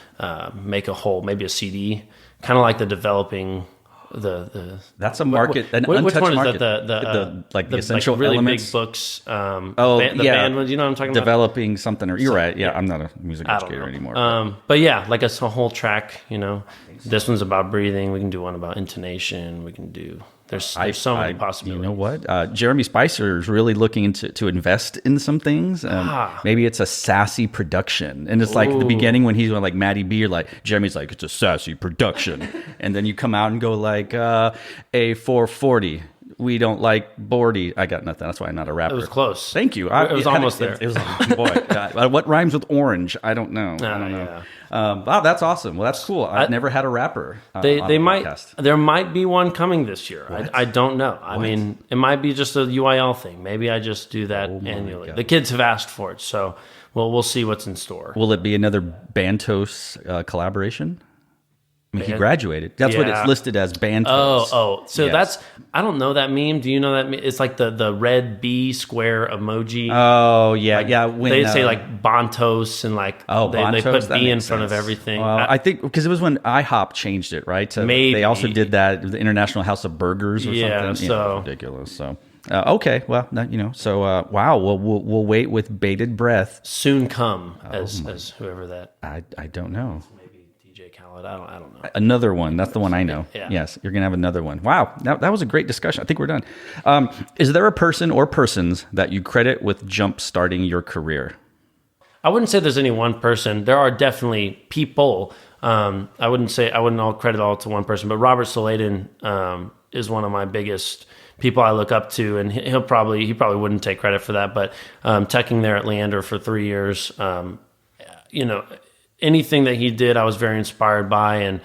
make a whole, maybe a CD, kind of like the developing That's a market, an which untouched one is market. The essential really elements. big books. The band ones. You know what I'm talking about? Developing something. You're right. Yeah, I'm not a music educator anymore. But yeah, like a whole track. This one's about breathing. We can do one about intonation. We can do. There's so many possibilities. You know what? Jeremy Spicer is really looking to invest in some things. Maybe it's a SASI production. And it's like the beginning when he's like Matty B, you're like, Jeremy's like, it's a SASI production. And then you come out and go like, A440. We don't like Bordy. I got nothing. That's why I'm not a rapper. It was close. Thank you. It was almost there. It was like, boy, what rhymes with orange? I don't know. I don't know. Yeah. Wow, that's awesome. Well, that's cool. I've never had a rapper. They might. There might be one coming this year. I don't know. I mean, it might be just a UIL thing. Maybe I just do that annually. The kids have asked for it, so we'll see what's in store. Will it be another Bantos collaboration? I mean, he graduated. That's what it's listed as, Bantos. So that's, I don't know that meme. Do you know that meme? It's like the red B square emoji. Oh, yeah, yeah. When they say like Bantos and like they put B in front of everything. I think because it was when IHOP changed it, right? Maybe. They also did that, the International House of Burgers or something. So ridiculous. So. Okay, well, so wow, we'll wait with bated breath. Soon come, as whoever that. I don't know. Khaled, I don't know. Another one. That's the one I know. Yeah. Yes, you're gonna have another one. Wow, that was a great discussion. I think we're done. Is there a person or persons that you credit with jump starting your career? I wouldn't say there's any one person. There are definitely people. I wouldn't all credit all to one person, but Robert Saladen is one of my biggest people I look up to, and he probably wouldn't take credit for that, but teching there at Leander for 3 years, anything that he did, I was very inspired by, and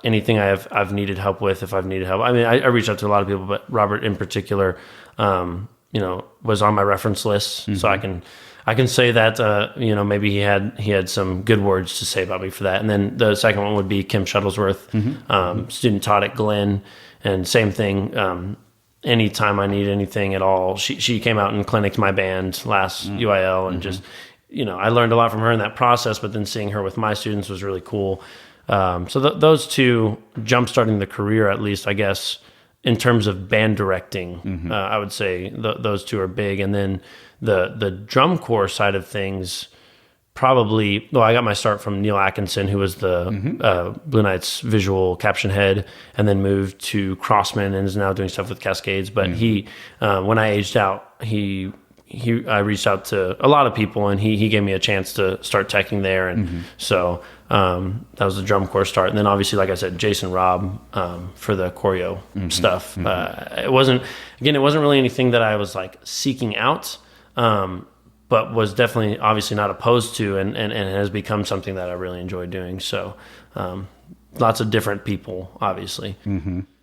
anything I've needed help with, if I've needed help. I mean, I reached out to a lot of people, but Robert in particular, was on my reference list, so I can say that maybe he had some good words to say about me for that. And then the second one would be Kim Shuttlesworth, student taught at Glenn, and same thing. Anytime I need anything at all, she came out and clinicked my band last UIL, and just. I learned a lot from her in that process, but then seeing her with my students was really cool. So those two, jump-starting the career, at least, I guess, in terms of band directing, I would say those two are big. And then the drum corps side of things, probably, I got my start from Neil Atkinson, who was the Blue Knights visual caption head, and then moved to Crossman and is now doing stuff with Cascades. But he, when I aged out, I reached out to a lot of people, and he gave me a chance to start teching there. And so that was the drum corps start. And then obviously, like I said, Jason Robb for the choreo stuff. It wasn't really anything that I was like seeking out, but was definitely obviously not opposed to, and has become something that I really enjoy doing. So lots of different people, obviously.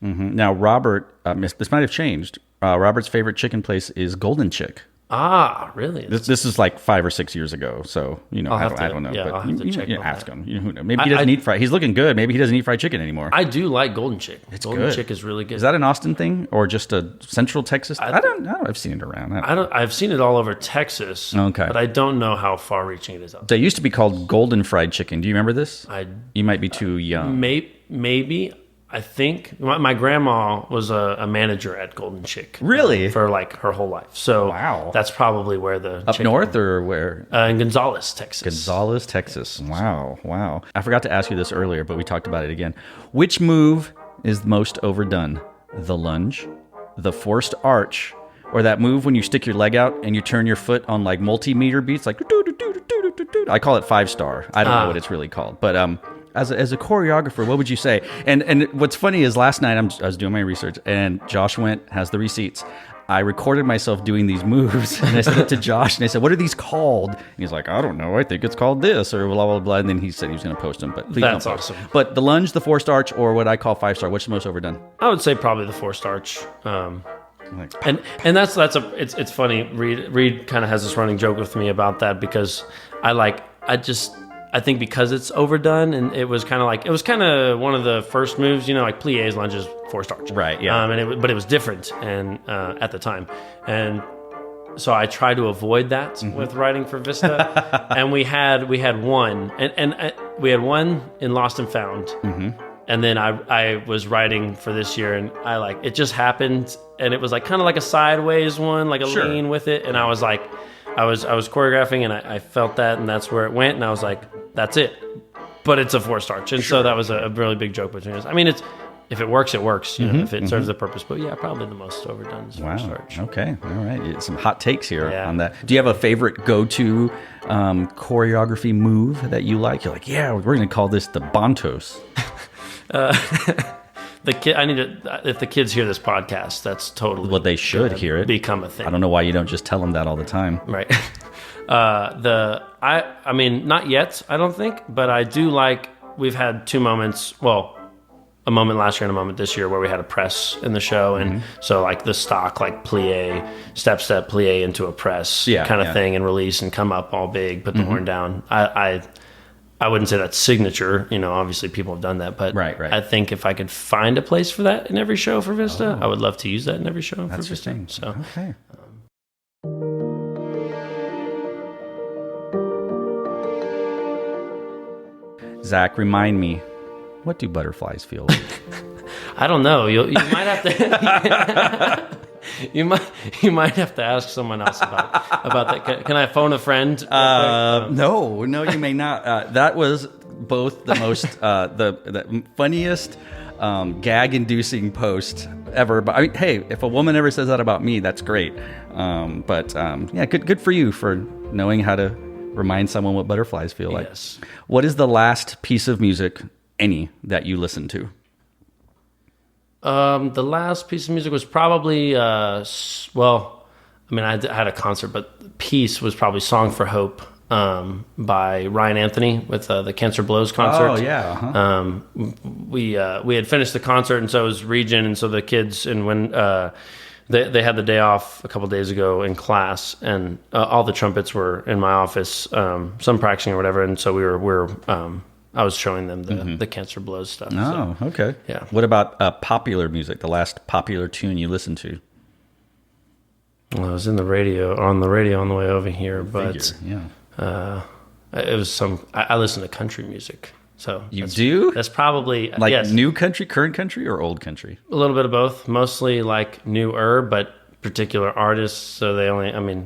Now, Robert, this might have changed. Robert's favorite chicken place is Golden Chick. Ah, really? This is like 5 or 6 years ago, so I don't know. Yeah, but I'll have to check ask him. Who knows? Maybe he doesn't eat fried. He's looking good. Maybe he doesn't eat fried chicken anymore. I do like Golden Chick. Golden good. Chick is really good. Is that an Austin thing or just a Central Texas? I don't know. I've seen it around. I've seen it all over Texas. Okay, but I don't know how far-reaching it is out there. They used to be called Golden Fried Chicken. Do you remember this? You might be too young. Maybe. I think my grandma was a manager at Golden Chick. Really? For like her whole life. So wow. That's probably where the up north or where? In Gonzales, Texas. Gonzales, Texas. Wow. I forgot to ask you this earlier, but we talked about it again. Which move is most overdone? The lunge, the forced arch, or that move when you stick your leg out and you turn your foot on like multi-meter beats, like I call it 5-star. I don't know what it's really called, but As a choreographer, what would you say? And what's funny is last night I was doing my research, and Josh has the receipts. I recorded myself doing these moves, and I sent it to Josh, and I said, "What are these called?" And he's like, "I don't know. I think it's called this," or blah blah blah. And then he said he was going to post them, but please that's don't post. Awesome. But the lunge, the forced arch, or what I call 5-star, what's the most overdone? I would say probably the forced arch. And it's funny. Reed kind of has this running joke with me about that, because I think because it's overdone, and it was kind of one of the first moves, like pliés, lunges, forced arch. Right, yeah. But it was different and at the time. And so I tried to avoid that with writing for Vista. And we had one, and we had one in Lost and Found. And then I was writing for this year, and it just happened, and it was like kind of like a sideways one, like a lean with it. And I was like, I was choreographing, and I felt that, and that's where it went. And I was like, that's it. But it's a forced arch, and so that was a really big joke between us. I mean, if it works, it works. You know, if it serves the purpose. But yeah, probably the most overdone is forced arch. Okay, all right. Some hot takes here on that. Do you have a favorite go-to choreography move that you like? You're like, yeah, we're going to call this the Bantos. If the kids hear this podcast, that's totally well, they should hear it. Become a thing. I don't know why you don't just tell them that all the time. Right. I mean, not yet, I don't think, but I do like. We've had two moments. Well, a moment last year and a moment this year where we had a press in the show, and so like the stock like plie, step plie into a press kind of thing, and release and come up all big, put the horn down. I wouldn't say that's signature. You know, obviously people have done that, but right. I think if I could find a place for that in every show for Vista, I would love to use that in every show for Vista. Thing. So, okay. Zach, remind me, what do butterflies feel like? I don't know. You might have to. You might have to ask someone else about that. Can I phone a friend? No, you may not. That was both the most the funniest gag-inducing post ever. But I mean, hey, if a woman ever says that about me, that's great. Yeah, good for you for knowing how to remind someone what butterflies feel like. Yes. What is the last piece of music, any, that you listened to? The last piece of music was probably, I had a concert, but the piece was probably Song for Hope by Ryan Anthony with the Cancer Blows concert. Oh, yeah. We had finished the concert, and so it was Regent, and so the kids, and when they had the day off a couple days ago in class, and all the trumpets were in my office, some practicing or whatever, and so we were I was showing them the Cancer Blows stuff. Oh, so, okay. Yeah. What about popular music? The last popular tune you listened to? Well, I was on the radio on the way over here, but it was I listen to country music. So you do? That's probably like new country, current country, or old country? A little bit of both. Mostly like newer, but particular artists. So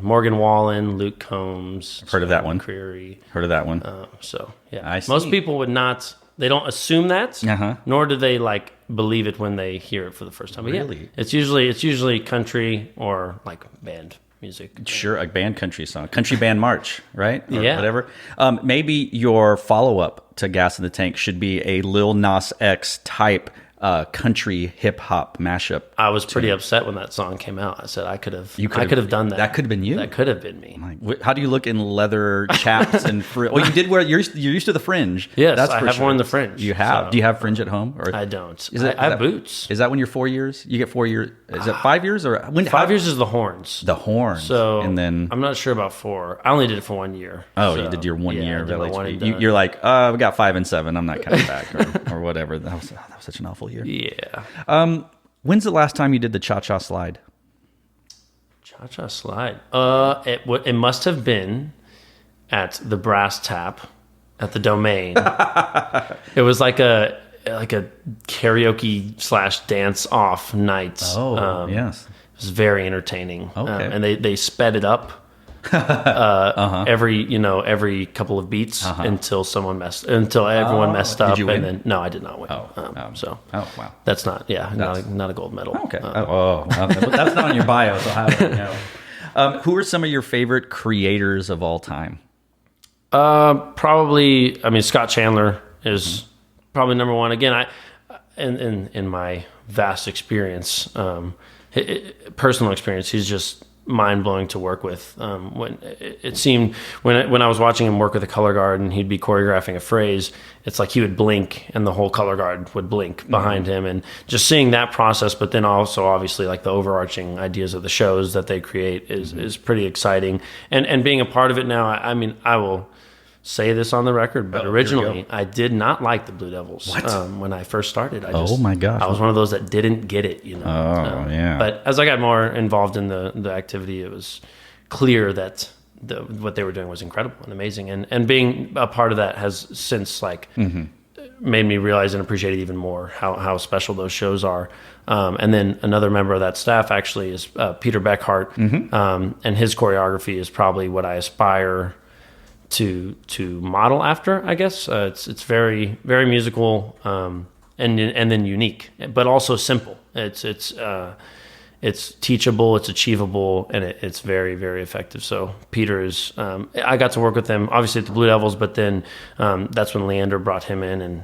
Morgan Wallen, Luke Combs. Heard of that one? Creary. Heard of that one? So yeah, I see. Most people would not. They don't assume that, nor do they like believe it when they hear it for the first time. But really? Yeah, it's usually country or like band music. Sure, a band country song, country band march, right? Or whatever. Maybe your follow-up to Gas in the Tank should be a Lil Nas X type country hip hop mashup. I was pretty upset when that song came out. I said I could have done that. That could have been you. That could have been me. How do you look in leather chaps and fringe? Well, you did wear. You're used to the fringe. Yes, I have worn the fringe. You have. So. Do you have fringe at home? Or I don't. I have boots. Is that when you're 4 years? You get 4 years. Is it 5 years or when? 5 years is the horns. The horns. So and then I'm not sure about 4. I only did it for 1 year. Oh, so, you did your 1 year. You're like, we got 5 and 7. I'm not coming back or whatever. That was such an awful year. Yeah. When's the last time you did the cha-cha slide? Cha-cha slide. It must have been at the Brass Tap at the Domain. It was like a karaoke / dance off night. Oh, yes. It was very entertaining. Okay. And they sped it up every couple of beats until everyone messed up. Did you win? And then no, I did not win. Wow. That's not a gold medal. Okay. That's not on your bio, so how do you know? Who are some of your favorite creators of all time? Probably. Scott Chandler is probably number one. Again, in my vast experience, personal experience, he's just mind-blowing to work with. When it seemed when I was watching him work with a color guard and he'd be choreographing a phrase, it's like he would blink and the whole color guard would blink behind him, and just seeing that process, but then also obviously like the overarching ideas of the shows that they create is pretty exciting, and being a part of it now. I will say this on the record, but originally I did not like the Blue Devils. When I first started. My gosh. I was one of those that didn't get it, But as I got more involved in the activity, it was clear that what they were doing was incredible and amazing. And being a part of that has since made me realize and appreciate it even more how special those shows are. And then another member of that staff actually is Peter Beckhart, and his choreography is probably what I aspire to model after. I guess it's very very musical, and then unique, but also simple. It's teachable, it's achievable, and it's very, very effective. So Peter is, I got to work with him, obviously at the Blue Devils, but then that's when Leander brought him in, and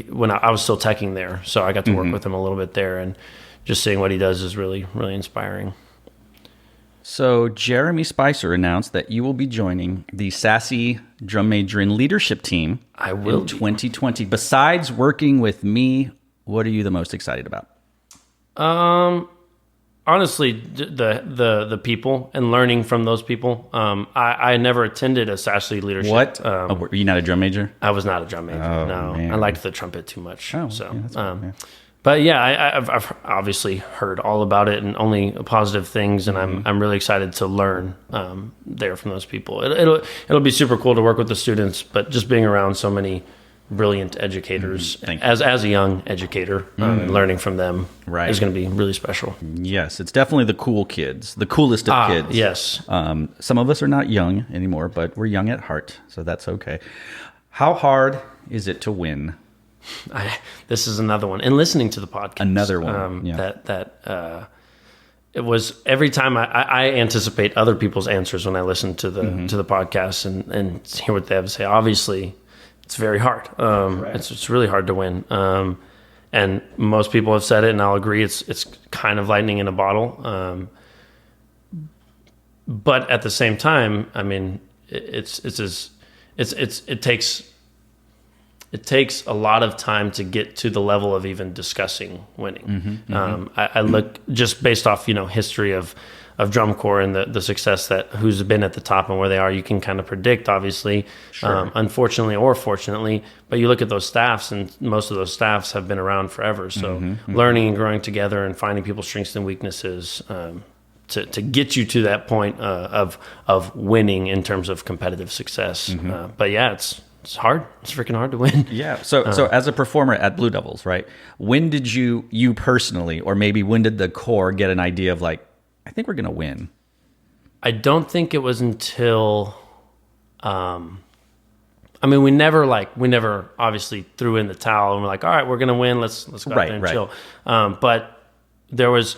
when I was still teching there. So I got to work with him a little bit there, and just seeing what he does is really, really inspiring. So Jeremy Spicer announced that you will be joining the SASI Drum Majorin leadership team in 2020. Besides working with me, what are you the most excited about? Honestly, the people and learning from those people. I never attended a SASI leadership. What? Were you not a drum major? I was not a drum major. Oh, no, man. I liked the trumpet too much. Oh, so, yeah, that's cool, yeah. But yeah, I've obviously heard all about it and only positive things, and I'm really excited to learn there from those people. It'll be super cool to work with the students, but just being around so many brilliant educators as a young educator, learning from them is going to be really special. Yes, it's definitely the cool kids, the coolest of kids. Yes. Some of us are not young anymore, but we're young at heart, so that's okay. How hard is it to win? This is another one. And listening to the podcast. Another one. It was every time I anticipate other people's answers when I listen to the podcast and hear what they have to say. Obviously, it's very hard. It's really hard to win. And most people have said it, and I'll agree. It's kind of lightning in a bottle. But at the same time, I mean, it takes a lot of time to get to the level of even discussing winning. I look just based off history of drum corps and the success that who's been at the top and where they are. You can kind of predict, obviously, unfortunately or fortunately. But you look at those staffs, and most of those staffs have been around forever. So learning and growing together and finding people's strengths and weaknesses to get you to that point of winning in terms of competitive success. But yeah, it's hard. It's freaking hard to win. Yeah. So as a performer at Blue Devils, right? When did you personally, or maybe when did the corps get an idea of like, I think we're going to win? I don't think it was until, we never obviously threw in the towel and we're like, all right, we're going to win. Let's go out there and chill. But there was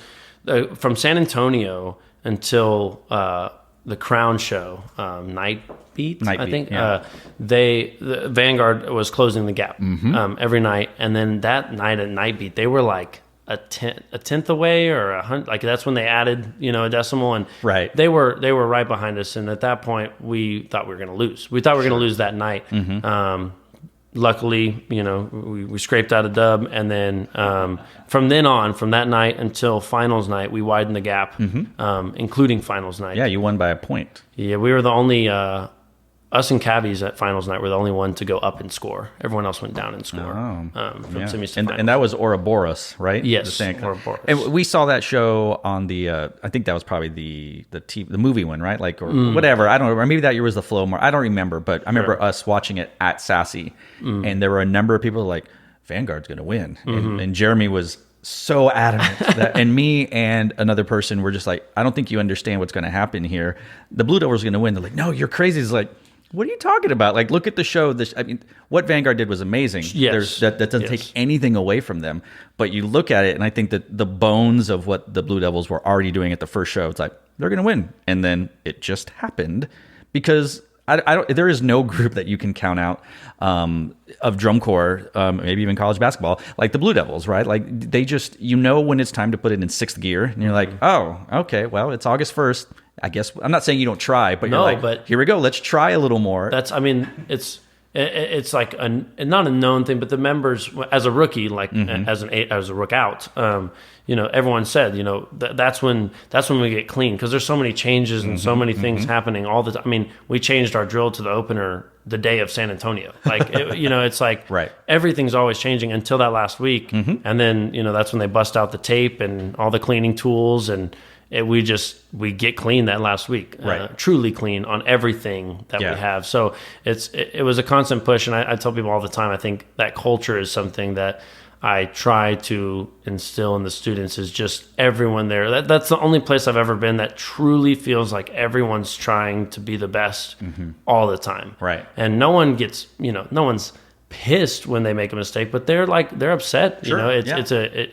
from San Antonio until the Crown show, Night Beat, I think. Yeah. The Vanguard was closing the gap every night, and then that night at Night Beat, they were like a tenth away or 100. Like that's when they added, a decimal, and they were right behind us. And at that point, we thought we were going to lose. We thought we were going to lose that night. Luckily, we scraped out a dub, and then from that night until finals night, we widened the gap, including finals night. Yeah, you won by a point. Yeah, we were the only us and Cabbies at finals night were the only one to go up in score. Everyone else went down in score. From semis to finals. And that was Ouroboros, right? Yes, Ouroboros. And we saw that show on the. I think that was probably the movie one, right? Like or whatever. I don't know. Or maybe that year was the Flow More. I don't remember, but I remember us watching it at SASI, and there were a number of people like Vanguard's going to win, and Jeremy was so adamant that, and me and another person were just like, I don't think you understand what's going to happen here. The Blue Devils are going to win. They're like, no, you're crazy. It's like, what are you talking about? Like, look at the show. What Vanguard did was amazing. Yes. That doesn't take anything away from them. But you look at it, and I think that the bones of what the Blue Devils were already doing at the first show, it's like, they're going to win. And then it just happened because there is no group that you can count out of drum corps, maybe even college basketball, like the Blue Devils, right? Like they just, when it's time to put it in sixth gear, and you're like, oh, okay, well, it's August 1st. I guess I'm not saying you don't try, but but here we go. Let's try a little more. It's like not a known thing, but the members as a rookie, like as a rook out, everyone said, that's when we get clean because there's so many changes and so many things happening all the time. I mean, we changed our drill to the opener the day of San Antonio. Like, it's like everything's always changing until that last week, and then that's when they bust out the tape and all the cleaning tools and we get clean that last week, Right. truly clean on everything that we have. So it was a constant push, and I tell people all the time, I think that culture is something that I try to instill in the students, is just everyone there. That's the only place I've ever been that truly feels like everyone's trying to be the best all the time. Right. And no one gets, no one's pissed when they make a mistake, but they're upset. Sure.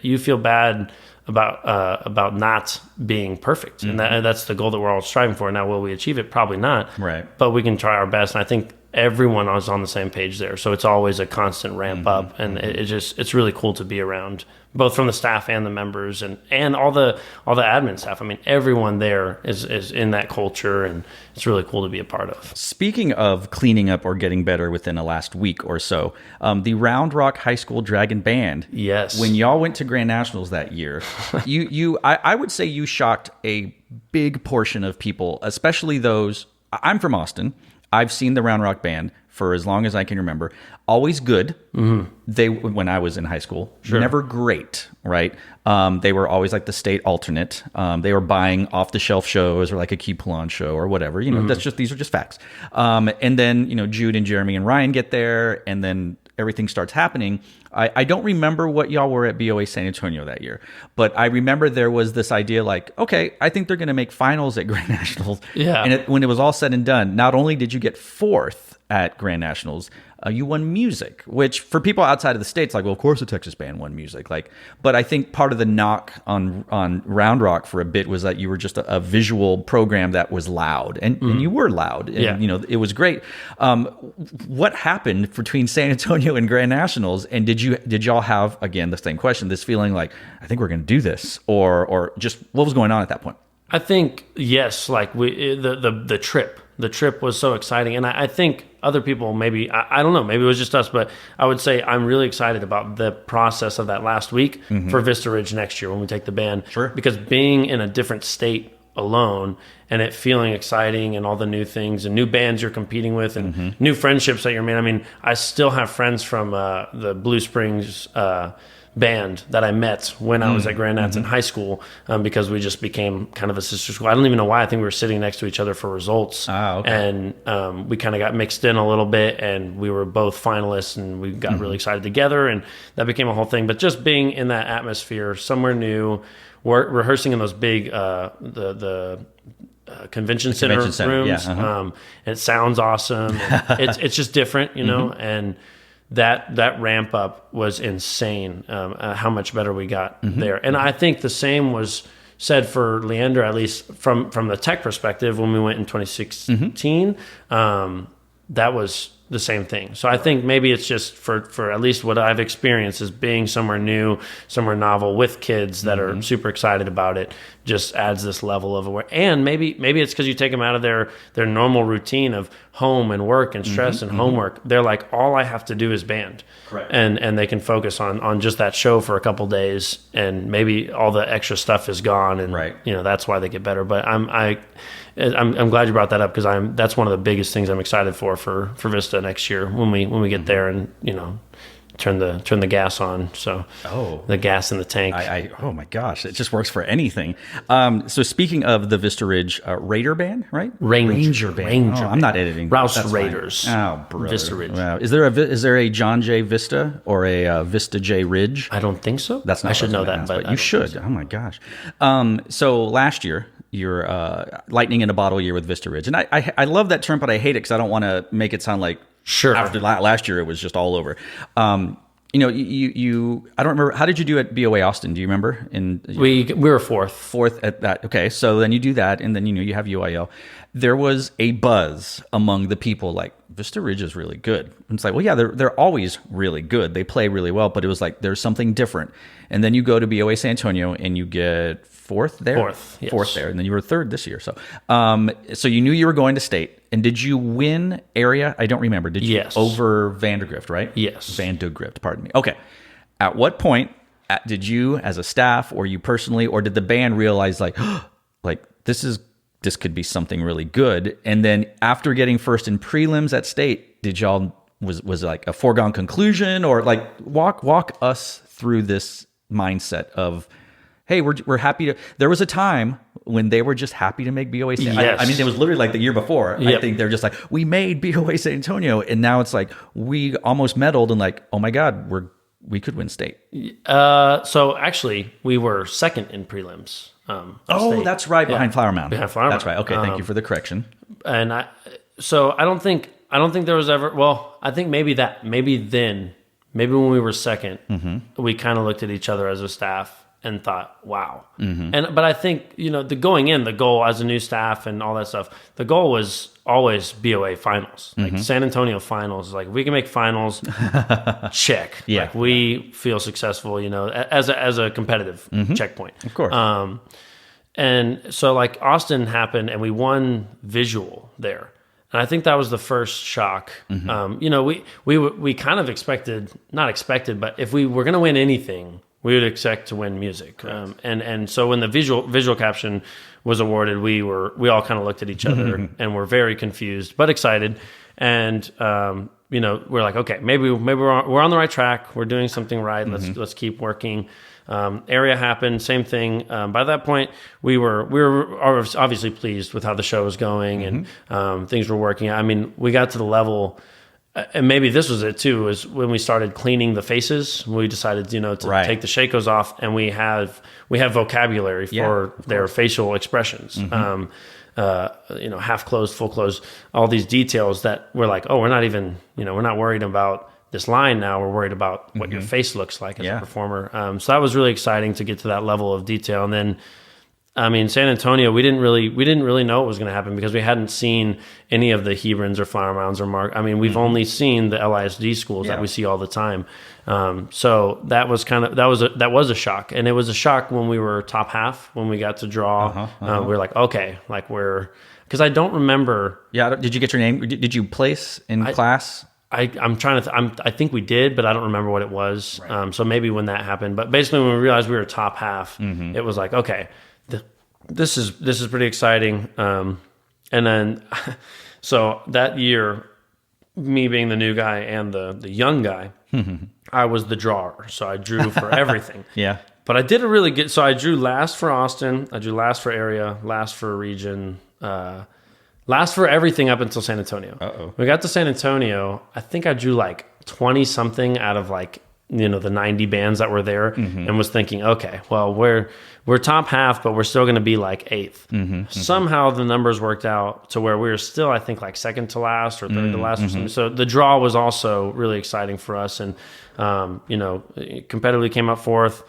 You feel bad about not being perfect, and that's the goal that we're all striving for. Now, will we achieve it? Probably not. Right. But we can try our best, and I think everyone is on the same page there. So it's always a constant ramp up, and it's really cool to be around, both from the staff and the members, and all the admin staff. I mean, everyone there is in that culture, and it's really cool to be a part of. Speaking of cleaning up or getting better within the last week or so, the Round Rock High School Dragon Band. Yes. When y'all went to Grand Nationals that year, I would say you shocked a big portion of people, especially those. I'm from Austin. I've seen the Round Rock Band for as long as I can remember. Always good. They, when I was in high school, never great, right? They were always like the state alternate. They were buying off the shelf shows or like a Key Poulon show or whatever. These are just facts. And then Jude and Jeremy and Ryan get there, and then everything starts happening. I don't remember what y'all were at BOA San Antonio that year, but I remember there was this idea like, okay, I think they're going to make finals at Grand Nationals. Yeah. And when it was all said and done, not only did you get fourth at Grand Nationals, you won music, which for people outside of the States, like, well, of course the Texas band won music. But I think part of the knock on Round Rock for a bit was that you were just a visual program that was loud, and you were loud, and it was great. What happened between San Antonio and Grand Nationals, and did y'all have, again, the same question, this feeling like, I think we're going to do this, or just what was going on at that point? I think yes, like the trip was so exciting, and I think other people maybe I don't know, maybe it was just us, but I would say I'm really excited about the process of that last week for Vista Ridge next year when we take the band. Sure. Because being in a different state alone and it feeling exciting and all the new things and new bands you're competing with and new friendships that you're making. I mean, I still have friends from the Blue Springs band that I met when I was at Grand Nats in high school, because we just became kind of a sister school. I don't even know why. I think we were sitting next to each other for results. And we kind of got mixed in a little bit, and we were both finalists, and we got really excited together, and that became a whole thing. But just being in that atmosphere, somewhere new, we're rehearsing in those big convention center rooms, and it sounds awesome. It's just different, and that ramp up was insane, how much better we got there. And I think the same was said for Leander, at least from the tech perspective, when we went in 2016. That was the same thing. So I think maybe it's just for at least what I've experienced is being somewhere new, somewhere novel with kids that are super excited about it, just adds this level of awareness. And maybe it's because you take them out of their normal routine of home and work and stress and homework. They're like, all I have to do is band. Correct. And they can focus on just that show for a couple days, and maybe all the extra stuff is gone, and that's why they get better. But I'm glad you brought that up, because that's one of the biggest things I'm excited for Vista next year when we get there and turn the gas on. So the gas in the tank. Oh my gosh, it just works for anything. So speaking of the Vista Ridge Raider band, right? Ranger band. I'm not editing. Rouse Raiders. Fine. Oh, brother. Vista Ridge. Wow. Is there a John J. Vista or a Vista J. Ridge? I don't think so. That's not. I should know that, but you should. So. Oh my gosh. So last year, you're lightning in a bottle year with Vista Ridge, and I love that term, but I hate it because I don't want to make it sound like. Sure. After last year, it was just all over. You I don't remember. How did you do at BOA Austin? Do you remember? We were fourth. Fourth at that. Okay, so then you do that, and then you have UIL. There was a buzz among the people like Vista Ridge is really good. And it's like, well, yeah, they're always really good. They play really well, but it was like there's something different. And then you go to BOA San Antonio and you get fourth there. Yes. Fourth there, and then you were third this year. So, so you knew you were going to state. And did you win area? I don't remember. Did you? Yes. Over Vandergrift, right? Yes. Vandergrift, pardon me. Okay. At what point did you, as a staff, or you personally, or did the band realize like this could be something really good? And then after getting first in prelims at state, did y'all was it like a foregone conclusion, or like walk us through this mindset of, hey, we're happy to. There was a time when they were just happy to make BOA San Yes. I mean, it was literally like the year before. Yep. I think they're just like, we made BOA San Antonio. And now it's like, we almost medaled and like, oh my God, we could win state. So actually, we were second in prelims. State. That's right. Behind Flower Mound. Behind Flower That's Mound. right. Okay. Thank you for the correction. And I don't think there was ever, well, I think maybe when we were second, we kind of looked at each other as a staff and thought, wow. But I think, the goal as a new staff and all that stuff, the goal was always BOA finals, like San Antonio finals. Like, if we can make finals, check. Yeah. Like, we feel successful, as a competitive checkpoint. Of course. And so like Austin happened and we won visual there. And I think that was the first shock. We kind of not expected, but if we were going to win anything, we would expect to win music. And so when the visual caption was awarded, we all kind of looked at each other and were very confused but excited. And we're like, okay, maybe we're on the right track. We're doing something right. Let's keep working. Area happened, same thing. By that point, we were obviously pleased with how the show was going and things were working. I mean, we got to the level, and maybe this was it too, is when we started cleaning the faces. We decided, to take the shakos off, and we have vocabulary for their facial expressions. Half closed, full closed, all these details that we're like, oh, we're not even, we're not worried about this line now. We're worried about what your face looks like as a performer. So that was really exciting to get to that level of detail. And then, I mean, San Antonio, we didn't really know what was going to happen because we hadn't seen any of the Hebrons or Flower Mounds or Mark. I mean, we've only seen the LISD schools that we see all the time. So that was that was a shock, and it was a shock when we were top half, when we got to draw. We were like, okay, like because I don't remember. Yeah. Did you get your name? Did you place in class? I'm trying to. I think we did, but I don't remember what it was. Right. So maybe when that happened. But basically, when we realized we were top half, it was like, okay, this is pretty exciting. And then, so that year, me being the new guy and the young guy, I was the drawer. So I drew for everything. Yeah. But I did a really good. So I drew last for Austin. I drew last for area. Last for region. Last for everything up until San Antonio. When we got to San Antonio, I think I drew like 20 something out of like, the 90 bands that were there, and was thinking, okay, well, we're top half, but we're still going to be like eighth. Somehow the numbers worked out to where we were still, I think, like second to last or third to last or something. So the draw was also really exciting for us. And, competitively came up fourth.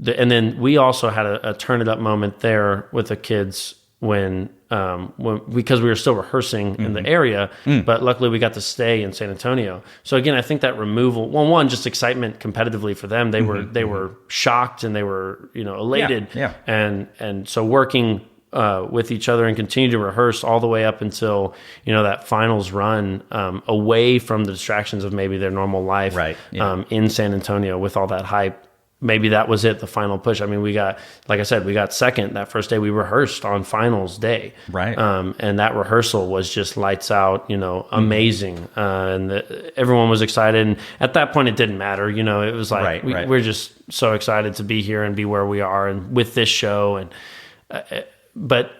And then we also had a turn it up moment there with the kids when because we were still rehearsing in the area, but luckily we got to stay in San Antonio. So again, I think that removal, one, just excitement competitively for them. They were shocked and they were, elated. And so working with each other and continue to rehearse all the way up until, that finals run, away from the distractions of maybe their normal life, in San Antonio with all that hype. Maybe that was it, the final push. I mean, we got second that first day. We rehearsed on finals day. Right. And that rehearsal was just lights out, amazing. And everyone was excited. And at that point, it didn't matter. It was like, we're just so excited to be here and be where we are and with this show. And, but,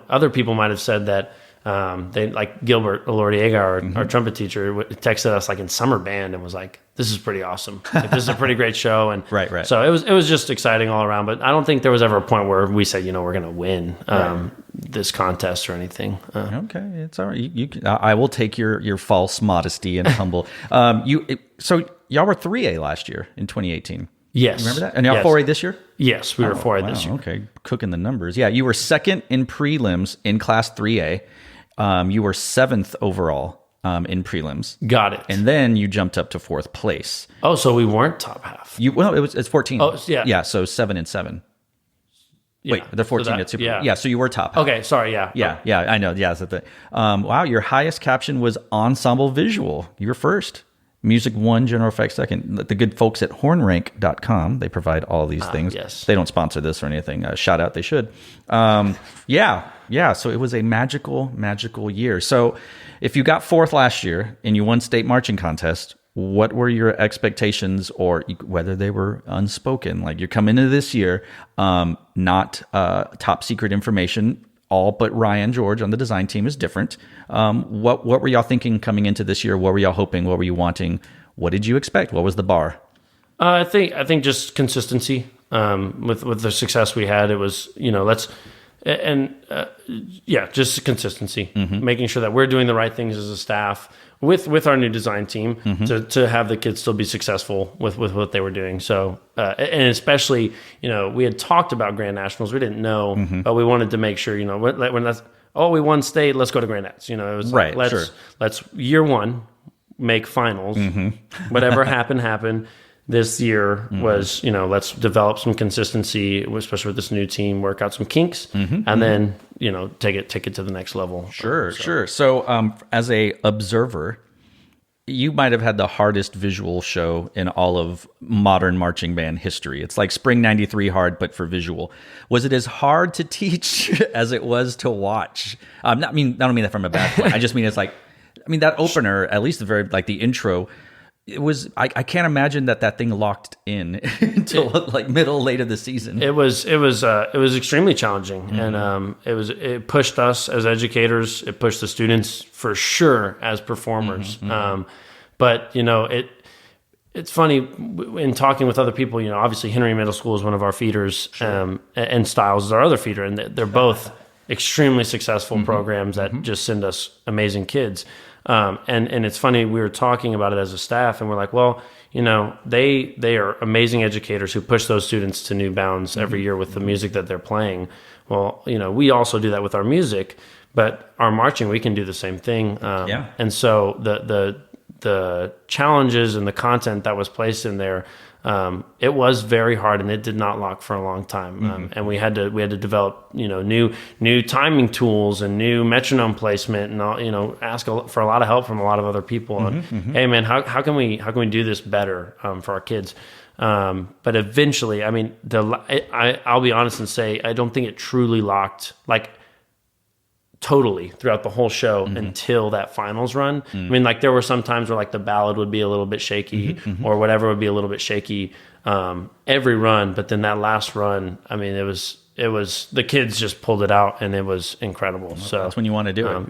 other people might have said that, they like Gilbert Elordiega, our trumpet teacher, texted us like in summer band and was like, "This is pretty awesome. Like, this is a pretty great show." And so it was just exciting all around. But I don't think there was ever a point where we said, we're going to win this contest or anything. Okay, it's all right. I will take your false modesty and humble. So y'all were 3A last year in 2018. Yes. Remember that? And y'all 4A this year? Yes, we were 4A this year. Okay, cooking the numbers. Yeah, you were second in prelims in class 3A. You were 7th overall in prelims. Got it. And then you jumped up to 4th place. Oh, so we weren't top half. It's 14. Oh, yeah. Yeah, so 7 and 7. Yeah. Wait, they're 14 at Super. Yeah, so you were top half. Okay, sorry, yeah. Yeah, I know. Yeah, that's the thing. Wow, your highest caption was ensemble visual. You were first. Music 1, general effects 2nd. The good folks at hornrank.com, they provide all these things. Yes. They don't sponsor this or anything. Shout out, they should. So it was a magical year. So if you got 4th last year and you won state marching contest, what were your expectations, or whether they were unspoken? Like, you're coming into this year, not top secret information. All but Ryan George on the design team is different. What were y'all thinking coming into this year? What were y'all hoping? What were you wanting? What did you expect? What was the bar? I think just consistency. With the success we had, it was, just consistency, making sure that we're doing the right things as a staff with our new design team to have the kids still be successful with what they were doing. So, and especially, we had talked about Grand Nationals. We didn't know, but we wanted to make sure, when that's, we won state, let's go to Grand Nats. It was right. Let's year one make finals. Whatever happened. This year was, let's develop some consistency, especially with this new team, work out some kinks, and then, take it to the next level. Sure. So as a observer, you might have had the hardest visual show in all of modern marching band history. It's like Spring 93 hard, but for visual. Was it as hard to teach as it was to watch? I don't mean that from a bad point. I just mean, it's like, that opener, at least the intro, it was, I can't imagine that thing locked in until late of the season. It was extremely challenging, and it pushed us as educators. It pushed the students for sure as performers. But it's funny in talking with other people. Obviously Henry Middle School is one of our feeders, and Styles is our other feeder, and they're both extremely successful programs that just send us amazing kids. And it's funny, we were talking about it as a staff, and we're like, well, they are amazing educators who push those students to new bounds every year with the music that they're playing. Well, we also do that with our music, but our marching, we can do the same thing. And so the challenges and the content that was placed in there, it was very hard, and it did not lock for a long time. And we had to develop, new timing tools and new metronome placement, and all, ask for a lot of help from a lot of other people. And hey, man, how can we do this better for our kids? But eventually, I'll be honest and say, I don't think it truly locked totally throughout the whole show until that finals run. There were some times where the ballad would be a little bit shaky or whatever would be a little bit shaky every run, but then that last run, it was the kids just pulled it out, and it was incredible. Well, so that's when you want to do it.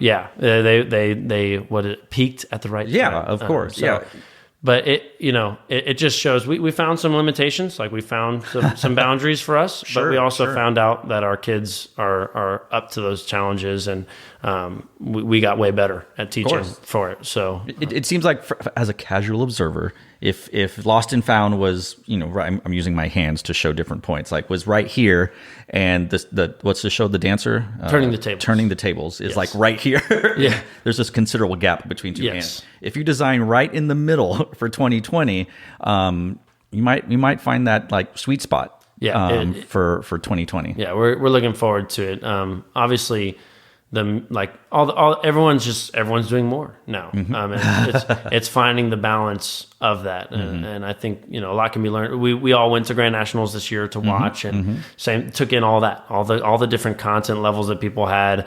They peaked at the right time. Yeah, of course. But it just shows we found some limitations, we found some boundaries for us, but we also found out that our kids are up to those challenges, and we got way better at teaching for it. So it seems like, as a casual observer, if Lost and Found was, I'm using my hands to show different points, was right here, and what's the show, The Dancer? Turning the Tables is right here. Yeah. There's this considerable gap between two hands. If you design right in the middle for 2020, you might find that sweet spot. For 2020. Yeah, we're looking forward to it. Obviously, everyone's doing more now. It's finding the balance of that, and I think a lot can be learned. We all went to Grand Nationals this year to watch, and took in all the different content levels that people had,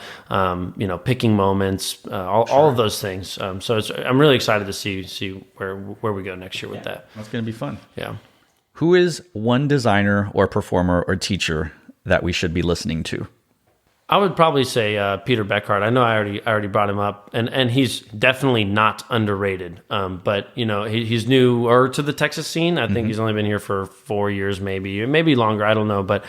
picking moments, all of those things. So I'm really excited to see where we go next year with that. That's going to be fun. Yeah. Who is one designer or performer or teacher that we should be listening to? I would probably say Peter Beckhart. I know I already brought him up, and he's definitely not underrated. But he's newer to the Texas scene. I think he's only been here for 4 years, maybe longer. I don't know. But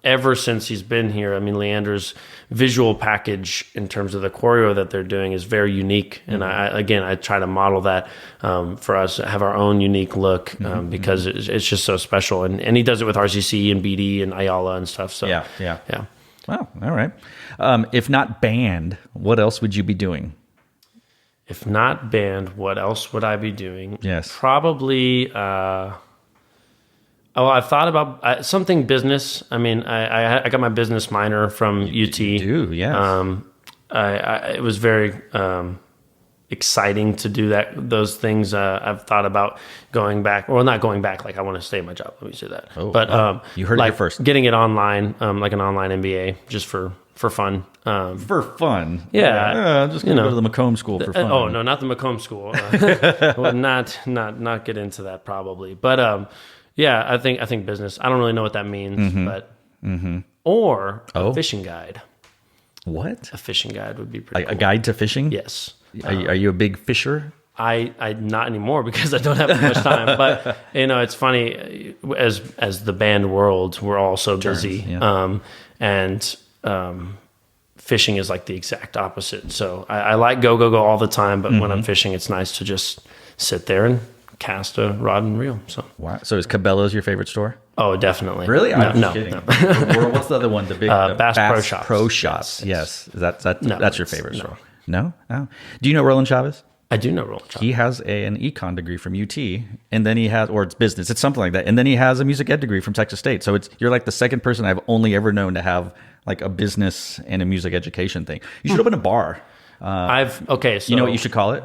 ever since he's been here, Leander's visual package in terms of the choreo that they're doing is very unique. And I try to model that for us, have our own unique look because it's just so special. And he does it with RCC and BD and Ayala and stuff. So yeah. Wow. All right. If not band, what else would you be doing? If not band, what else would I be doing? Yes. Probably. I've thought about something business. I got my business minor from UT. You do, yes. It was very exciting to do those things. I've thought about going back, well, not going back, I want to stay in my job, let me say that. You heard it here first. Getting it online, like an online MBA, just for for fun. For fun? Yeah. I'm just going to go to the McCombs School for fun. Oh, no, not the McCombs School. Would not get into that probably. But yeah, I think business. I don't really know what that means, but or a fishing guide. What? A fishing guide would be pretty cool. A guide to fishing? Yes. Are you a big fisher? I not anymore because I don't have as much time. But it's funny as the band world, we're all so busy, and fishing is like the exact opposite. So I like go all the time, but when I'm fishing, it's nice to just sit there and cast a rod and reel. So wow. So is Cabela's your favorite store? Oh, definitely. Really? No. What's the other one? The big Bass Pro Shops. Pro Shops. Yes. That's your favorite store. No? Oh. Do you know Roland Chavez? I do know Roland Chavez. He has an econ degree from UT, and then he has, or it's business, it's something like that, and then he has a music ed degree from Texas State. So you're like the second person I've only ever known to have like a business and a music education thing. You should open a bar. So you know what you should call it?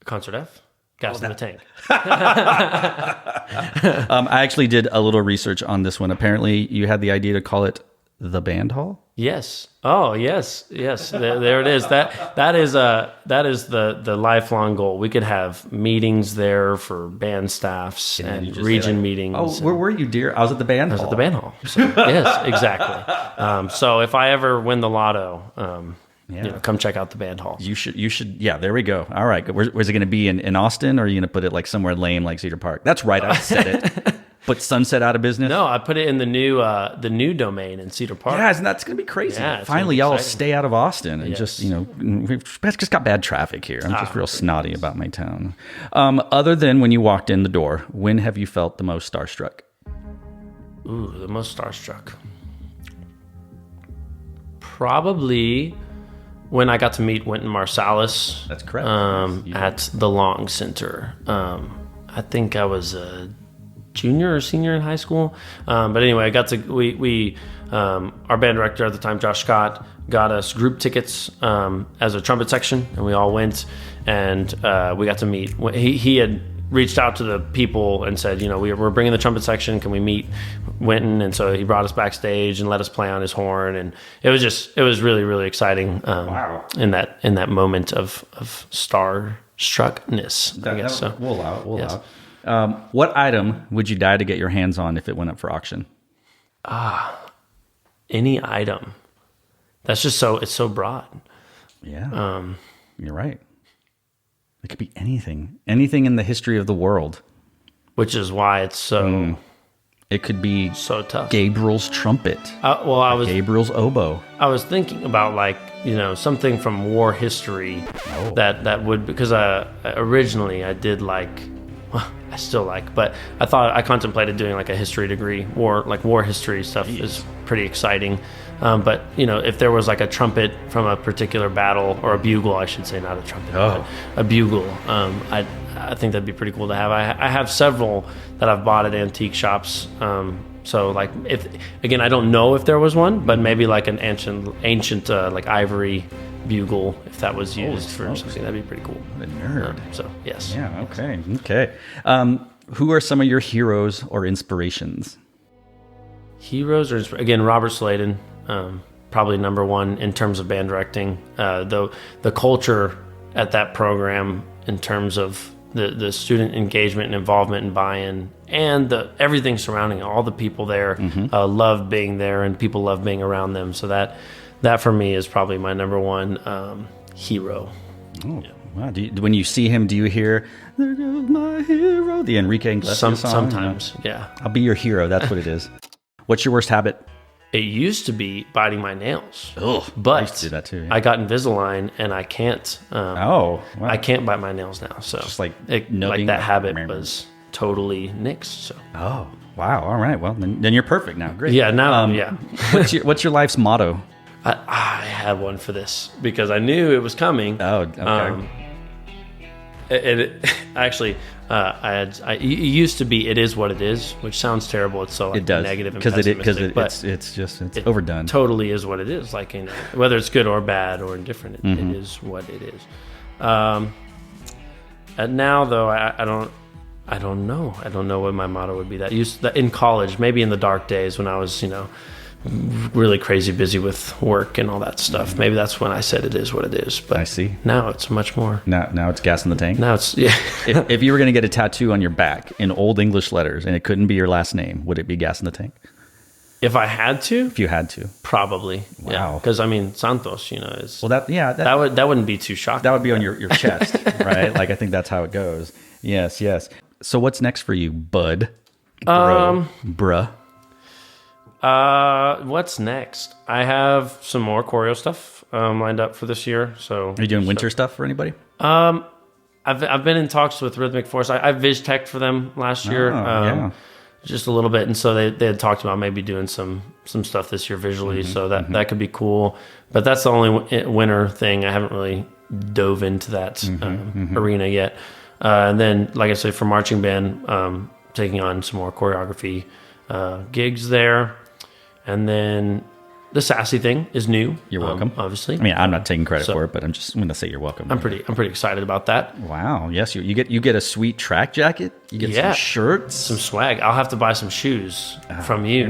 Concert F. Gas in the tank. I actually did a little research on this one. Apparently, you had the idea to call it the Band Hall. Yes. Oh, yes. There it is. That is the lifelong goal. We could have meetings there for band staffs and region meetings. Oh, where were you, dear? I was at the Band Hall. I was at the Band Hall. So, yes, exactly. So if I ever win the lotto, come check out the Band Hall. You should. Yeah, there we go. All right. Where's it going to be in Austin, or are you going to put it like somewhere lame like Cedar Park? That's right. I said it. Put Sunset out of business? No, I put it in the new domain in Cedar Park. Yeah, and that's going to be crazy. Yeah, finally, y'all will stay out of Austin and just, we've just got bad traffic here. I'm just real snotty about my town. Other than when you walked in the door, when have you felt the most starstruck? Ooh, the most starstruck. Probably when I got to meet Wynton Marsalis. That's correct. At the Long Center. I think I was a junior or senior in high school. But anyway, I got to, our band director at the time, Josh Scott, got us group tickets as a trumpet section, and we all went, and we got to meet. He had reached out to the people and said, we're bringing the trumpet section. Can we meet Wynton? And so he brought us backstage and let us play on his horn. And it was really, really exciting. Wow. In that moment of starstruckness, I guess. So we'll allow it. What item would you die to get your hands on if it went up for auction? Any item. That's just it's so broad. Yeah. You're right. It could be anything in the history of the world. Which is why it's so... It could be so tough. Gabriel's trumpet. Gabriel's oboe. I was thinking about something from war history that would, because originally I did I still but I contemplated doing a history degree. War history stuff is pretty exciting. But if there was a trumpet from a particular battle, or a bugle, I should say, not a trumpet, but a bugle, I think that'd be pretty cool to have. I have several that I've bought at antique shops. So if again, I don't know if there was one, but maybe an ancient ivory bugle, if that was used for something, that'd be pretty cool. What a nerd. So yes. Yeah. Okay. Who are some of your heroes or inspirations? Heroes, or again, Robert Sladen, probably number one in terms of band directing. The culture at that program, in terms of the student engagement and involvement and buy-in, and everything surrounding it, all the people there love being there, and people love being around them. So that for me is probably my number one hero. Oh, yeah. Wow. When you see him, do you hear "There Goes My Hero," the Enrique Iglesias song? Sometimes, yeah. I'll be your hero. That's what it is. What's your worst habit? It used to be biting my nails. Oh, but I used to do that too. Yeah. I got Invisalign, and I can't. Wow. I can't bite my nails now. So just that habit was totally nixed. So. Oh, wow. All right. Well, then you're perfect now. Great. Yeah. Now, yeah. What's your life's motto? I have one for this because I knew it was coming. Oh, okay. It actually, it used to be "It is what it is," which sounds terrible. It's so it does. Negative and pessimistic, but it's overdone. Totally is what it is. Whether it's good or bad or indifferent, it is what it is. And now though, I don't know. I don't know what my motto would be. That used in college, maybe in the dark days when I was really crazy busy with work and all that stuff. Maybe that's when I said it is what it is. But I see. Now it's much more. Now it's gas in the tank? Now it's, yeah. if you were going to get a tattoo on your back in Old English letters and it couldn't be your last name, would it be gas in the tank? If I had to? If you had to. Probably. Wow. Yeah. Because, I mean, Santos, is... Well, that wouldn't be too shocking. That would be on your chest, right? Like, I think that's how it goes. Yes. So what's next for you, bud? Bruh. What's next? I have some more choreo stuff lined up for this year. So are you doing winter stuff for anybody? I've been in talks with Rhythmic Force. I Viz-teched for them last year, just a little bit, and so they had talked about maybe doing some stuff this year visually. So that could be cool. But that's the only winter thing. I haven't really dove into that arena yet. And then, like I said, for marching band, taking on some more choreography gigs there. And then the SASI thing is new. You're welcome. Obviously. I mean, I'm not taking credit for it, but I'm going to say you're welcome. I'm pretty excited about that. Wow. Yes, you get a sweet track jacket. You get some shirts, some swag. I'll have to buy some shoes from you.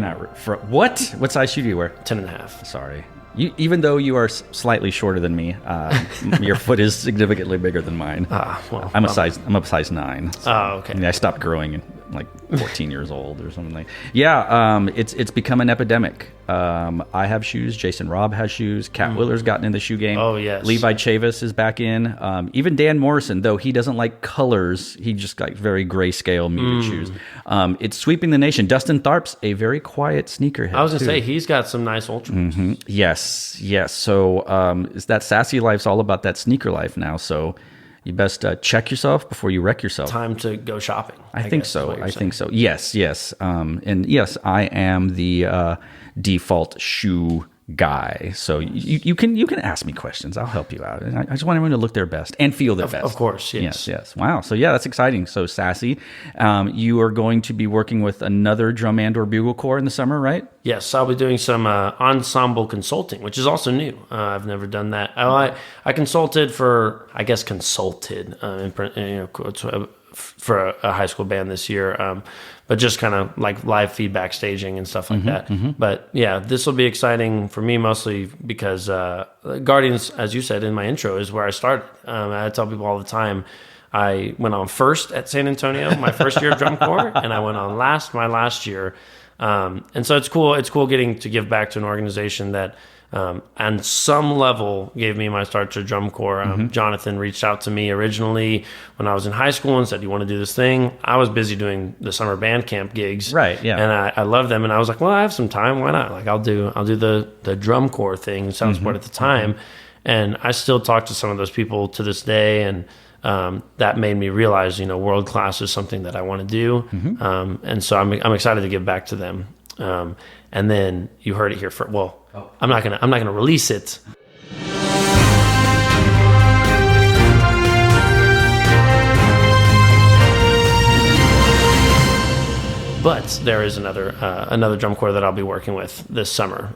What size shoe do you wear? 10.5. Sorry. Even though you are slightly shorter than me, your foot is significantly bigger than mine. Well, I'm a size 9. So, okay. I mean, I stopped growing in like 14 years old or something like. Yeah, it's become an epidemic. I have shoes. Jason Robb has shoes. Cat Willer's gotten in the shoe game. Oh yes. Levi Chavis is back in. Even Dan Morrison, though he doesn't like colors, he just got very grayscale muted shoes. It's sweeping the nation. Dustin Tharp's a very quiet sneakerhead. I was gonna say he's got some nice Ultras. Yes. So is that SASI life's all about that sneaker life now. So you best check yourself before you wreck yourself. Time to go shopping. I think so. Yes. And yes, I am the default shoe guy. So you can ask me questions. I'll help you out. I just want everyone to look their best and feel their best. Of course, yes. Yes. Wow. So yeah, that's exciting. So SASI, you are going to be working with another drum and or bugle corps in the summer, right? Yes, I'll be doing some ensemble consulting, which is also new. I've never done that. I consulted for a high school band this year, but just kind of like live feedback staging and stuff like that. But yeah, this will be exciting for me mostly because Guardians, as you said in my intro, is where I started. I tell people all the time, I went on first at San Antonio, my first year of drum corps, and I went on my last year. And so it's cool. It's cool getting to give back to an organization that on some level gave me my start to drum corps. Jonathan reached out to me originally when I was in high school and said, "You want to do this thing?" I was busy doing the summer band camp gigs, right? Yeah, and I loved them, and I was like, "Well, I have some time. Why not? Like, I'll do the drum corps thing." Sounds sport at the time, and I still talk to some of those people to this day, and that made me realize, world class is something that I want to do, and so I'm excited to give back to them. And then you heard it here first. Well, I'm not gonna release it. But there is another drum corps that I'll be working with this summer.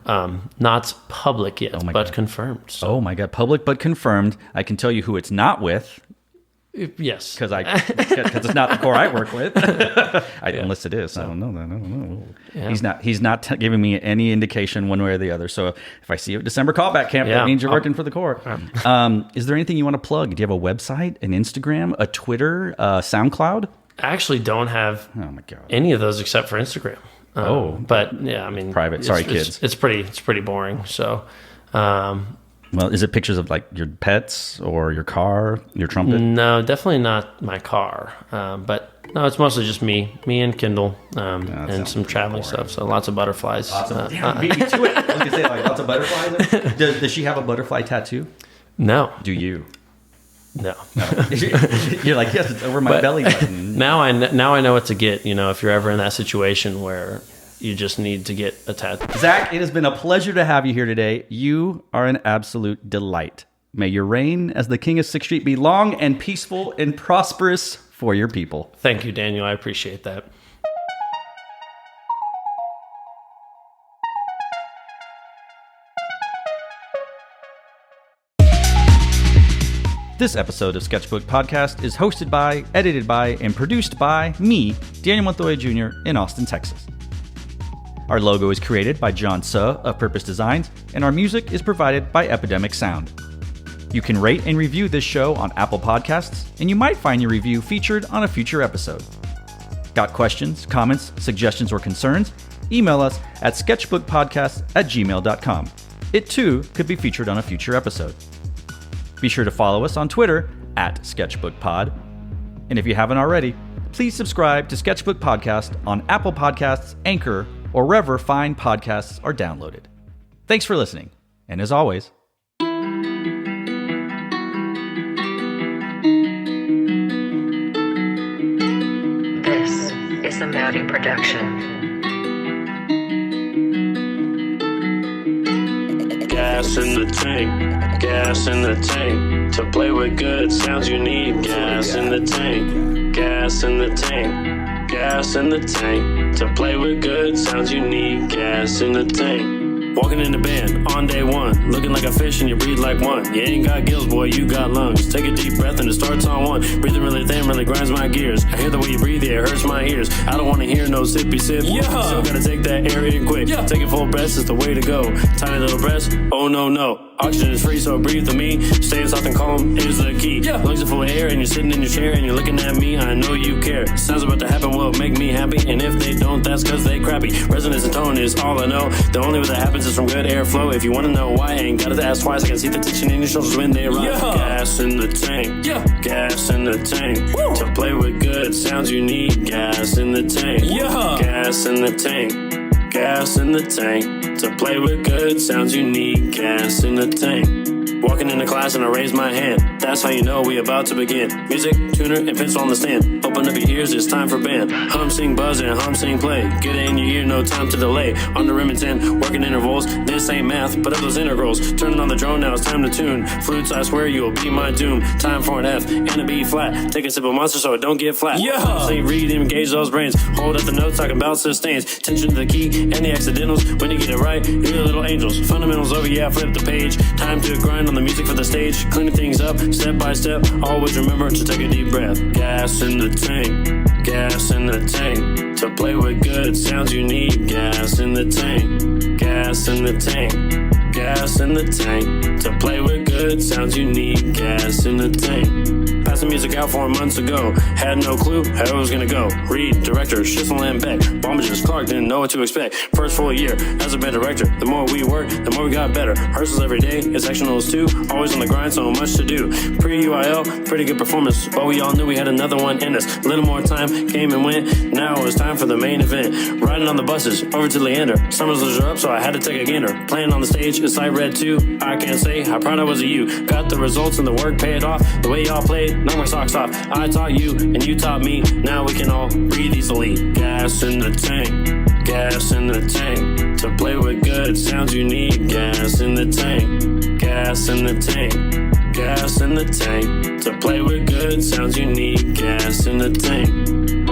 Not public yet, but confirmed. So. Oh my God, public but confirmed. I can tell you who it's not with. Yes, because it's not the corps I work with. Unless it is, so. I don't know. Yeah. He's not giving me any indication one way or the other. So if I see you at December callback camp, that means you're working for the corps. Is there anything you want to plug? Do you have a website, an Instagram, a Twitter, SoundCloud? I actually don't have any of those except for Instagram. But yeah, I mean, private. Sorry, kids. It's pretty boring. So. Well, is it pictures of like your pets or your car, your trumpet? No, definitely not my car. But no, it's mostly just me and Kindle, and some traveling stuff. So lots of butterflies. Beat me to it. I was gonna say lots of butterflies. Does she have a butterfly tattoo? No. Do you? No. You're like, yes, it's over my belly button. Now I know what to get. If you're ever in that situation where you just need to get a tattoo. Zach, it has been a pleasure to have you here today. You are an absolute delight. May your reign as the King of 6th Street be long and peaceful and prosperous for your people. Thank you, Daniel. I appreciate that. This episode of Sketchbook Podcast is hosted by, edited by, and produced by me, Daniel Montoya Jr. in Austin, Texas. Our logo is created by John Suh of Purpose Designs, and our music is provided by Epidemic Sound. You can rate and review this show on Apple Podcasts, and you might find your review featured on a future episode. Got questions, comments, suggestions, or concerns? Email us at sketchbookpodcast@gmail.com. It too could be featured on a future episode. Be sure to follow us on Twitter @SketchbookPod. And if you haven't already, please subscribe to Sketchbook Podcast on Apple Podcasts, Anchor, or wherever fine podcasts are downloaded. Thanks for listening, and as always, this is a Maddie production. Gas in the tank, gas in the tank. To play with good sounds you need gas in the tank, gas in the tank, gas in the tank. To play with good sounds you need gas in the tank. Walking in the band on day one, looking like a fish and you breathe like one. You ain't got gills, boy, you got lungs. Take a deep breath and it starts on one. Breathing really thin really grinds my gears. I hear the way you breathe, yeah, it hurts my ears. I don't want to hear no sippy sip. Yeah. Still gotta take that air in quick. Yeah. Taking full breaths is the way to go. Tiny little breaths, oh no, no. Oxygen is free, so breathe to me. Staying soft and calm is the key. Yeah. Lungs are full of air and you're sitting in your chair and you're looking at me. I know you care. Sounds about to happen will make me happy, and if they don't, that's cause they crappy. Resonance and tone is all I know. The only way that happens is from good airflow. If you wanna know why, I ain't gotta ask twice. I can see the tension in your shoulders when they rock. Yeah. Gas in the tank, yeah. Gas in the tank. Woo. To play with good sounds you need gas in the tank. Yeah. Gas in the tank. Gas in the tank. To play with good sounds you need gas in the tank. Walking into class and I raise my hand. That's how you know we about to begin. Music, tuner, and pencil on the stand. Open up your ears, it's time for band. Hum, sing, buzz, and hum, sing, play. Get it in your ear, no time to delay. On the Remington, working intervals. This ain't math, but of those integrals. Turning on the drone, now it's time to tune. Flutes, I swear you'll be my doom. Time for an F and a B flat. Take a sip of Monster so it don't get flat. Yeah. Sing, read, engage those brains. Hold up the notes, talking about sustains. Tension to the key and the accidentals. When you get it right, you're the little angels. Fundamentals over, yeah, flip the page. Time to grind on the music for the stage, cleaning things up step by step. Always remember to take a deep breath. Gas in the tank, gas in the tank. To play with good sounds you need gas in the tank, gas in the tank, gas in the tank. To play with good sounds you need gas in the tank. Passed the music out 4 months ago. Had no clue how it was gonna go. Reed, director, Schissel and Beck. Bombages, Clark, didn't know what to expect. First full year as a band director. The more we worked, the more we got better. Rehearsals every day, it's sectionals too. Always on the grind, so much to do. Pre-UIL, pretty good performance, but we all knew we had another one in us. A little more time came and went. Now it was time for the main event. Riding on the buses over to Leander. Summers are up, so I had to take a gander. Playing on the stage, it's sight read too. I can't say how proud I was of you. Got the results and the work paid off. The way y'all played, knocked my socks off. I taught you and you taught me. Now we can all breathe easily. Gas in the tank, gas in the tank. To play with good sounds you need gas in the tank, gas in the tank, gas in the tank. To play with good sounds you need gas in the tank.